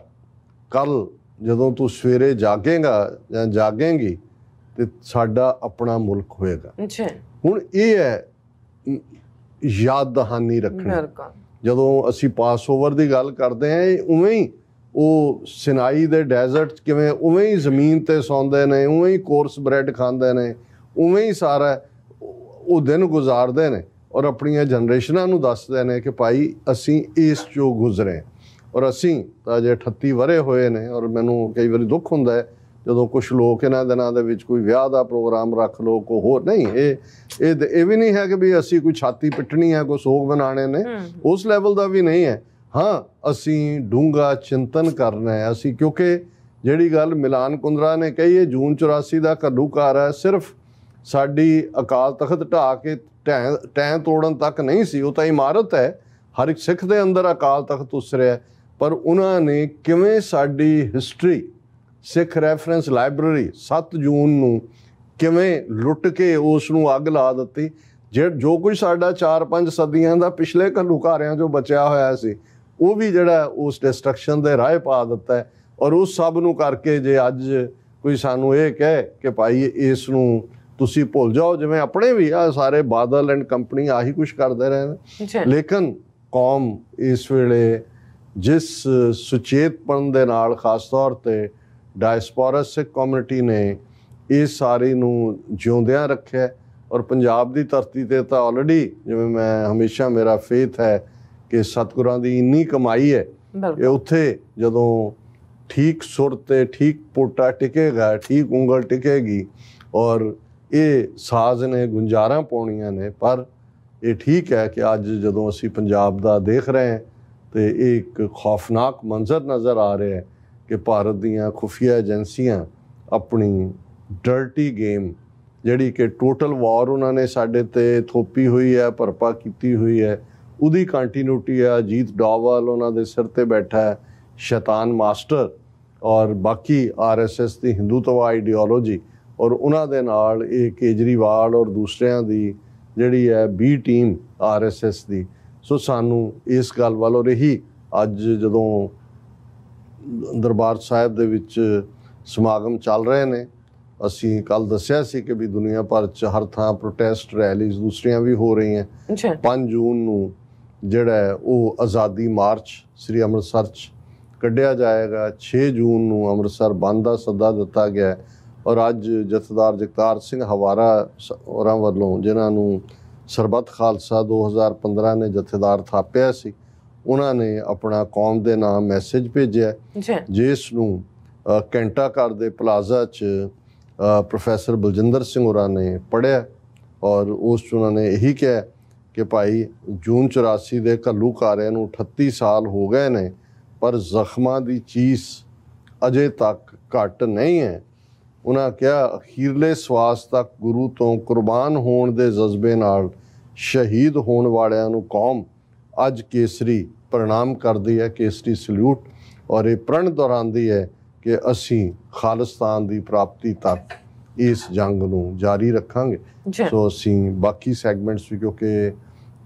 ਕੱਲ੍ਹ ਜਦੋਂ ਤੂੰ ਸਵੇਰੇ ਜਾਗੇਗਾ ਜਾਂ ਜਾਗੇਂਗੀ ਤੇ ਸਾਡਾ ਆਪਣਾ ਮੁਲਕ ਹੋਏਗਾ। ਹੁਣ ਇਹ ਹੈ ਯਾਦ ਦਹਾਨੀ ਰੱਖਣੀ। ਜਦੋਂ ਅਸੀਂ ਪਾਸਓਵਰ ਦੀ ਗੱਲ ਕਰਦੇ ਹਾਂ, ਉਵੇਂ ਹੀ ਉਹ ਸਿਨਾਈ ਦੇ ਡੈਜ਼ਰਟ 'ਚ ਕਿਵੇਂ ਉਵੇਂ ਹੀ ਜ਼ਮੀਨ 'ਤੇ ਸੌਂਦੇ ਨੇ, ਉਵੇਂ ਹੀ ਕੋਰਸ ਬ੍ਰੈਡ ਖਾਂਦੇ ਨੇ, ਉਵੇਂ ਹੀ ਸਾਰਾ ਉਹ ਦਿਨ ਗੁਜ਼ਾਰਦੇ ਨੇ ਔਰ ਆਪਣੀਆਂ ਜਨਰੇਸ਼ਨਾਂ ਨੂੰ ਦੱਸਦੇ ਨੇ ਕਿ ਭਾਈ ਅਸੀਂ ਇਸ 'ਚੋਂ ਗੁਜ਼ਰੇ ਔਰ ਅਸੀਂ ਤਾਂ ਅਜੇ 38 ਵਰੇ ਹੋਏ ਨੇ। ਔਰ ਮੈਨੂੰ ਕਈ ਵਾਰੀ ਦੁੱਖ ਹੁੰਦਾ ਹੈ ਜਦੋਂ ਕੁਛ ਲੋਕ ਇਹਨਾਂ ਦਿਨਾਂ ਦੇ ਵਿੱਚ ਕੋਈ ਵਿਆਹ ਦਾ ਪ੍ਰੋਗਰਾਮ ਰੱਖ ਲਓ, ਕੋਈ ਹੋਰ ਨਹੀਂ। ਇਹ ਵੀ ਨਹੀਂ ਹੈ ਕਿ ਵੀ ਅਸੀਂ ਕੋਈ ਛਾਤੀ ਪਿੱਟਣੀ ਹੈ, ਕੋਈ ਸੋਗ ਬਣਾਉਣੇ ਨੇ, ਉਸ ਲੈਵਲ ਦਾ ਵੀ ਨਹੀਂ ਹੈ। ਹਾਂ, ਅਸੀਂ ਡੂੰਘਾ ਚਿੰਤਨ ਕਰਨਾ ਹੈ ਅਸੀਂ, ਕਿਉਂਕਿ ਜਿਹੜੀ ਗੱਲ ਮਿਲਾਨ ਕੁੰਦਰਾ ਨੇ ਕਹੀ ਹੈ ਜੂਨ 84 ਦਾ ਘੱਲੂਘਾਰ ਹੈ, ਸਿਰਫ ਸਾਡੀ ਅਕਾਲ ਤਖਤ ਢਾਹ ਕੇ ਟੈਂ ਤੋੜਨ ਤੱਕ ਨਹੀਂ ਸੀ। ਉਹ ਤਾਂ ਇਮਾਰਤ ਹੈ, ਹਰ ਇੱਕ ਸਿੱਖ ਦੇ ਅੰਦਰ ਅਕਾਲ ਤਖਤ ਉਸਰਿਆ, ਪਰ ਉਹਨਾਂ ਨੇ ਕਿਵੇਂ ਸਾਡੀ ਹਿਸਟਰੀ, ਸਿੱਖ ਰੈਫਰੈਂਸ ਲਾਇਬ੍ਰੇਰੀ 7 ਜੂਨ ਨੂੰ ਕਿਵੇਂ ਲੁੱਟ ਕੇ ਉਸ ਨੂੰ ਅੱਗ ਲਾ ਦਿੱਤੀ। ਜੋ ਕੁਝ ਸਾਡਾ 4-5 ਸਦੀਆਂ ਦਾ ਪਿਛਲੇ ਘੱਲੂਘਾਰਿਆਂ 'ਚੋਂ ਬਚਿਆ ਹੋਇਆ ਸੀ, ਉਹ ਵੀ ਜਿਹੜਾ ਉਸ ਡਿਸਟਰਕਸ਼ਨ ਦੇ ਰਾਹ ਪਾ ਦਿੱਤਾ ਹੈ। ਔਰ ਉਸ ਸਭ ਨੂੰ ਕਰਕੇ ਜੇ ਅੱਜ ਕੋਈ ਸਾਨੂੰ ਇਹ ਕਹੇ ਕਿ ਭਾਈ ਇਸ ਨੂੰ ਤੁਸੀਂ ਭੁੱਲ ਜਾਓ, ਜਿਵੇਂ ਆਪਣੇ ਵੀ ਆ ਸਾਰੇ ਬਾਦਲ ਐਂਡ ਕੰਪਨੀ ਆਹੀ ਕੁਛ ਕਰਦੇ ਰਹੇ ਨੇ, ਲੇਕਿਨ ਕੌਮ ਇਸ ਵੇਲੇ ਜਿਸ ਸੁਚੇਤਪਣ ਦੇ ਨਾਲ ਖਾਸ ਤੌਰ 'ਤੇ ਡਾਇਸਪੋਰਾ ਸਿੱਖ ਕਮਿਊਨਿਟੀ ਨੇ ਇਸ ਸਾਰੀ ਨੂੰ ਜਿਉਂਦਿਆਂ ਰੱਖਿਆ। ਔਰ ਪੰਜਾਬ ਦੀ ਧਰਤੀ 'ਤੇ ਤਾਂ ਆਲਰੇਡੀ, ਜਿਵੇਂ ਮੈਂ ਹਮੇਸ਼ਾ ਮੇਰਾ ਫੇਥ ਹੈ ਕਿ ਸਤਿਗੁਰਾਂ ਦੀ ਇੰਨੀ ਕਮਾਈ ਹੈ ਕਿ ਉੱਥੇ ਜਦੋਂ ਠੀਕ ਸੁਰ 'ਤੇ ਠੀਕ ਪੋਟਾ ਟਿਕੇਗਾ, ਠੀਕ ਉਂਗਲ ਟਿਕੇਗੀ। ਔਰ ਇਹ ਸਾਜ਼ ਨੇ ਗੁੰਜਾਰਾਂ ਪਾਉਣੀਆਂ ਨੇ, ਪਰ ਇਹ ਠੀਕ ਹੈ ਕਿ ਅੱਜ ਜਦੋਂ ਅਸੀਂ ਪੰਜਾਬ ਦਾ ਦੇਖ ਰਹੇ ਹਾਂ ਤੇ ਇਹ ਇੱਕ ਖੌਫਨਾਕ ਮੰਜ਼ਰ ਨਜ਼ਰ ਆ ਰਿਹਾ ਹੈ ਕਿ ਭਾਰਤ ਦੀਆਂ ਖੁਫੀਆ ਏਜੰਸੀਆਂ ਆਪਣੀ ਡਰਟੀ ਗੇਮ, ਜਿਹੜੀ ਕਿ ਟੋਟਲ ਵਾਰ ਉਹਨਾਂ ਨੇ ਸਾਡੇ 'ਤੇ ਥੋਪੀ ਹੋਈ ਹੈ, ਭਰਪਾ ਕੀਤੀ ਹੋਈ ਹੈ, ਉਹਦੀ ਕੰਟੀਨਿਊਟੀ ਹੈ। ਅਜੀਤ ਡੋਵਾਲ ਉਹਨਾਂ ਦੇ ਸਿਰ 'ਤੇ ਬੈਠਾ ਹੈ, ਸ਼ੈਤਾਨ ਮਾਸਟਰ, ਔਰ ਬਾਕੀ RSS ਦੀ ਹਿੰਦੂਤਵਾ ਆਈਡੀਓਲੋਜੀ, ਔਰ ਉਹਨਾਂ ਦੇ ਨਾਲ ਇਹ ਕੇਜਰੀਵਾਲ ਔਰ ਦੂਸਰਿਆਂ ਦੀ ਜਿਹੜੀ ਹੈ B ਟੀਮ RSS ਦੀ। ਸੋ ਸਾਨੂੰ ਇਸ ਗੱਲ ਵੱਲੋਂ ਰਹੀ ਅੱਜ ਜਦੋਂ ਦਰਬਾਰ ਸਾਹਿਬ ਦੇ ਵਿੱਚ ਸਮਾਗਮ ਚੱਲ ਰਹੇ ਨੇ, ਅਸੀਂ ਕੱਲ੍ਹ ਦੱਸਿਆ ਸੀ ਕਿ ਵੀ ਦੁਨੀਆ ਭਰ 'ਚ ਹਰ ਥਾਂ ਪ੍ਰੋਟੈਸਟ ਰੈਲੀਜ਼ ਦੂਸਰੀਆਂ ਵੀ ਹੋ ਰਹੀਆਂ। 5 ਜੂਨ ਨੂੰ ਜਿਹੜਾ ਹੈ ਉਹ ਆਜ਼ਾਦੀ ਮਾਰਚ ਸ੍ਰੀ ਅੰਮ੍ਰਿਤਸਰ 'ਚ ਕੱਢਿਆ ਜਾਏਗਾ। 6 ਜੂਨ ਨੂੰ ਅੰਮ੍ਰਿਤਸਰ ਬੰਦ ਦਾ ਸੱਦਾ ਦਿੱਤਾ ਗਿਆ। ਔਰ ਅੱਜ ਜਥੇਦਾਰ ਜਗਤਾਰ ਸਿੰਘ ਹਵਾਰਾ ਹੋਰਾਂ ਵੱਲੋਂ, ਜਿਨ੍ਹਾਂ ਨੂੰ ਸਰਬੱਤ ਖਾਲਸਾ 2015 ਨੇ ਜਥੇਦਾਰ ਥਾਪਿਆ ਸੀ, ਉਹਨਾਂ ਨੇ ਆਪਣਾ ਕੌਮ ਦੇ ਨਾਮ ਮੈਸੇਜ ਭੇਜਿਆ, ਜਿਸ ਨੂੰ ਘੰਟਾ ਘਰ ਦੇ ਪਲਾਜ਼ਾ 'ਚ ਪ੍ਰੋਫੈਸਰ ਬਲਜਿੰਦਰ ਸਿੰਘ ਹੋਰਾਂ ਨੇ ਪੜ੍ਹਿਆ। ਔਰ ਉਸ 'ਚ ਉਹਨਾਂ ਨੇ ਇਹੀ ਕਿਹਾ ਕਿ ਭਾਈ ਜੂਨ 84 ਦੇ ਘੱਲੂਘਾਰਿਆਂ ਨੂੰ 38 ਸਾਲ ਹੋ ਗਏ ਨੇ, ਪਰ ਜ਼ਖਮਾਂ ਦੀ ਚੀਸ ਅਜੇ ਤੱਕ ਘੱਟ ਨਹੀਂ ਹੈ। ਉਹਨਾਂ ਕਿਹਾ ਅਖੀਰਲੇ ਸਵਾਸ ਤੱਕ ਗੁਰੂ ਤੋਂ ਕੁਰਬਾਨ ਹੋਣ ਦੇ ਜਜ਼ਬੇ ਨਾਲ ਸ਼ਹੀਦ ਹੋਣ ਵਾਲਿਆਂ ਨੂੰ ਕੌਮ ਅੱਜ ਕੇਸਰੀ ਪ੍ਰਣਾਮ ਕਰਦੀ ਹੈ, ਕੇਸਰੀ ਸਲੂਟ, ਔਰ ਇਹ ਪ੍ਰਣ ਦੁਹਰਾਉਂਦੀ ਹੈ ਕਿ ਅਸੀਂ ਖਾਲਿਸਤਾਨ ਦੀ ਪ੍ਰਾਪਤੀ ਤੱਕ ਇਸ ਜੰਗ ਨੂੰ ਜਾਰੀ ਰੱਖਾਂਗੇ। ਸੋ ਅਸੀਂ ਬਾਕੀ ਸੈਗਮੈਂਟਸ ਵੀ, ਕਿਉਂਕਿ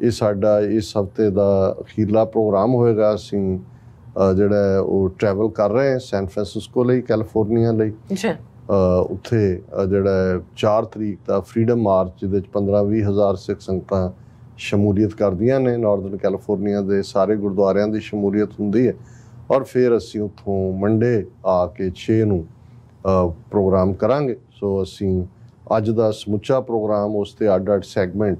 ਇਹ ਸਾਡਾ ਇਸ ਹਫ਼ਤੇ ਦਾ ਅਖੀਰਲਾ ਪ੍ਰੋਗਰਾਮ ਹੋਏਗਾ, ਅਸੀਂ ਜਿਹੜਾ ਉਹ ਟਰੈਵਲ ਕਰ ਰਹੇ ਹਾਂ ਸੈਨ ਫਰਾਂਸਿਸਕੋ ਲਈ, ਕੈਲੀਫੋਰਨੀਆ ਲਈ। ਉੱਥੇ ਜਿਹੜਾ 4 ਤਰੀਕ ਦਾ ਫਰੀਡਮ ਮਾਰਚ, ਜਿਹਦੇ 'ਚ 15-20 ਹਜ਼ਾਰ ਸਿੱਖ ਸੰਗਤਾਂ ਸ਼ਮੂਲੀਅਤ ਕਰਦੀਆਂ ਨੇ। ਨਾਰਦਰਨ ਕੈਲੀਫੋਰਨੀਆ ਦੇ ਸਾਰੇ ਗੁਰਦੁਆਰਿਆਂ ਦੀ ਸ਼ਮੂਲੀਅਤ ਹੁੰਦੀ ਹੈ। ਔਰ ਫਿਰ ਅਸੀਂ ਉੱਥੋਂ ਮੰਡੇ ਆ ਕੇ 6 ਨੂੰ ਪ੍ਰੋਗਰਾਮ ਕਰਾਂਗੇ। ਸੋ ਅਸੀਂ ਅੱਜ ਦਾ ਸਮੁੱਚਾ ਪ੍ਰੋਗਰਾਮ ਉਸ 'ਤੇ ਅੱਡ-ਅੱਡ ਸੈਗਮੈਂਟ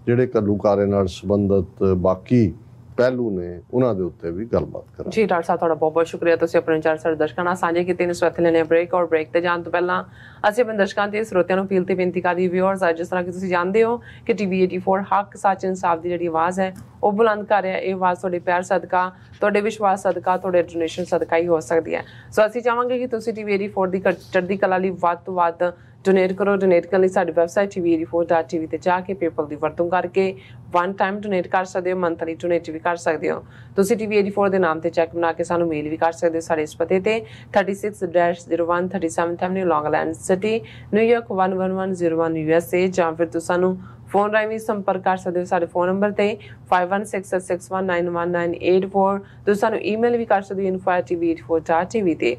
ਜਿਹੜੇ ਘੱਲੂਘਾਰੇ ਨਾਲ ਸੰਬੰਧਿਤ ਬਾਕੀ ਪਹਿਲੂ ਨੇ ਉਹਨਾਂ ਦੇ ਉੱਤੇ ਵੀ ਗੱਲਬਾਤ ਕਰਾਂਗੇ। ਜੀ ਡਾਕਟਰ ਸਾਹਿਬ, ਤੁਹਾਡਾ ਬਹੁਤ ਬਹੁਤ ਸ਼ੁਕਰੀਆ, ਤੁਸੀਂ ਆਪਣੇ ਵਿਚਾਰ ਸਾਡੇ ਦਰਸ਼ਕਾਂ ਨਾਲ ਸਾਂਝੇ ਕੀਤੇ ਨੇ। ਸੋ ਇੱਥੇ ਲੈਣੇ ਬ੍ਰੇਕ, ਔਰ ਬ੍ਰੇਕ ਤੇ ਜਾਣ ਤੋਂ ਪਹਿਲਾਂ ਅਸੀਂ ਆਪਣੇ ਦਰਸ਼ਕਾਂ ਤੇ ਸਰੋਤਿਆਂ ਨੂੰ ਅਪੀਲ ਤੇ ਬੇਨਤੀ ਕਰਦੀ, ਵਿਊਅਰਸ, ਜਿਸ ਤਰ੍ਹਾਂ ਕਿ ਤੁਸੀਂ ਜਾਣਦੇ ਹੋ ਕਿ TV 84 ਹੱਕ, ਸੱਚ, ਇਨਸਾਫ ਦੀ ਜਿਹੜੀ ਆਵਾਜ਼ ਹੈ ਉਹ ਬੁਲੰਦ ਕਰ ਰਿਹਾ। ਇਹ ਆਵਾਜ਼ ਤੁਹਾਡੇ ਪਿਆਰ ਸਦਕਾ, ਤੁਹਾਡੇ ਵਿਸ਼ਵਾਸ ਸਦਕਾ, ਤੁਹਾਡੇ ਡੋਨੇਸ਼ਨ ਸਦਕਾ ਹੀ ਹੋ ਸਕਦੀ ਹੈ। ਸੋ ਅਸੀਂ ਚਾਹਾਂਗੇ ਕਿ ਤੁਸੀਂ TV 84 ਦੀ ਚੜ੍ਹਦੀ ਕਲਾ ਲਈ ਵੱਧ ਤੋਂ ਵੱਧ ਡੋਨੇਟ ਕਰੋ। ਡੋਨੇਟ ਕਰਨ ਲਈ ਸਾਡੀ ਵੈਬਸਾਈਟ tv84.tv ਤੇ ਜਾ ਕੇ ਪੇਪਲ ਦੀ ਵਰਤੋਂ ਕਰਕੇ 1 ਟਾਈਮ ਡੋਨੇਟ ਕਰ ਸਕਦੇ ਹੋ, ਮੰਥਲੀ ਡੋਨੇਟ ਵੀ ਕਰ ਸਕਦੇ ਹੋ। ਤੁਸੀਂ TV 84 ਦੇ ਨਾਮ ਤੇ ਚੈੱਕ ਬਣਾ ਕੇ ਸਾਨੂੰ ਮੇਲ ਵੀ ਕਰ ਸਕਦੇ ਹੋ ਸਾਡੇ ਇਸ ਪਤੇ ਤੇ 36-01 37th Avenue, Long Island City, New York 11101 USA, ਜਾਂ ਫਿਰ ਤੁਸੀਂ ਸਾਨੂੰ ਫੋਨ ਰਾਹੀਂ ਵੀ ਸੰਪਰਕ ਕਰ ਸਕਦੇ ਹੋ ਸਾਡੇ ਫੋਨ ਨੰਬਰ ਤੇ 5166191984। ਤੁਸੀਂ ਸਾਨੂੰ ਈਮੇਲ ਵੀ ਕਰ ਸਕਦੇ ਹੋ info@tv84.tv ਤੇ।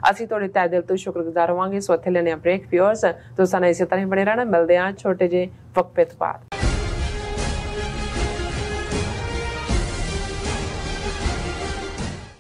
ਅਸੀਂ ਤੁਹਾਡੇ ਤਹਿ ਦਿਲ ਤੋਂ ਸ਼ੁਕਰਗੁਜ਼ਾਰ ਹੋਵਾਂਗੇ। ਸੋ ਇੱਥੇ ਲੈਣੇ ਆ ਬ੍ਰੇਕ। ਵਿਊਅਰਸ, ਤੁਸੀਂ ਸਾਨੂੰ ਇਸੇ ਤਰ੍ਹਾਂ ਹੀ ਬਣੇ ਰਹਿਣਾ। ਮਿਲਦੇ ਹਾਂ ਛੋਟੇ ਜਿਹੇ ਵਕਫੇ ਤੋਂ ਬਾਅਦ।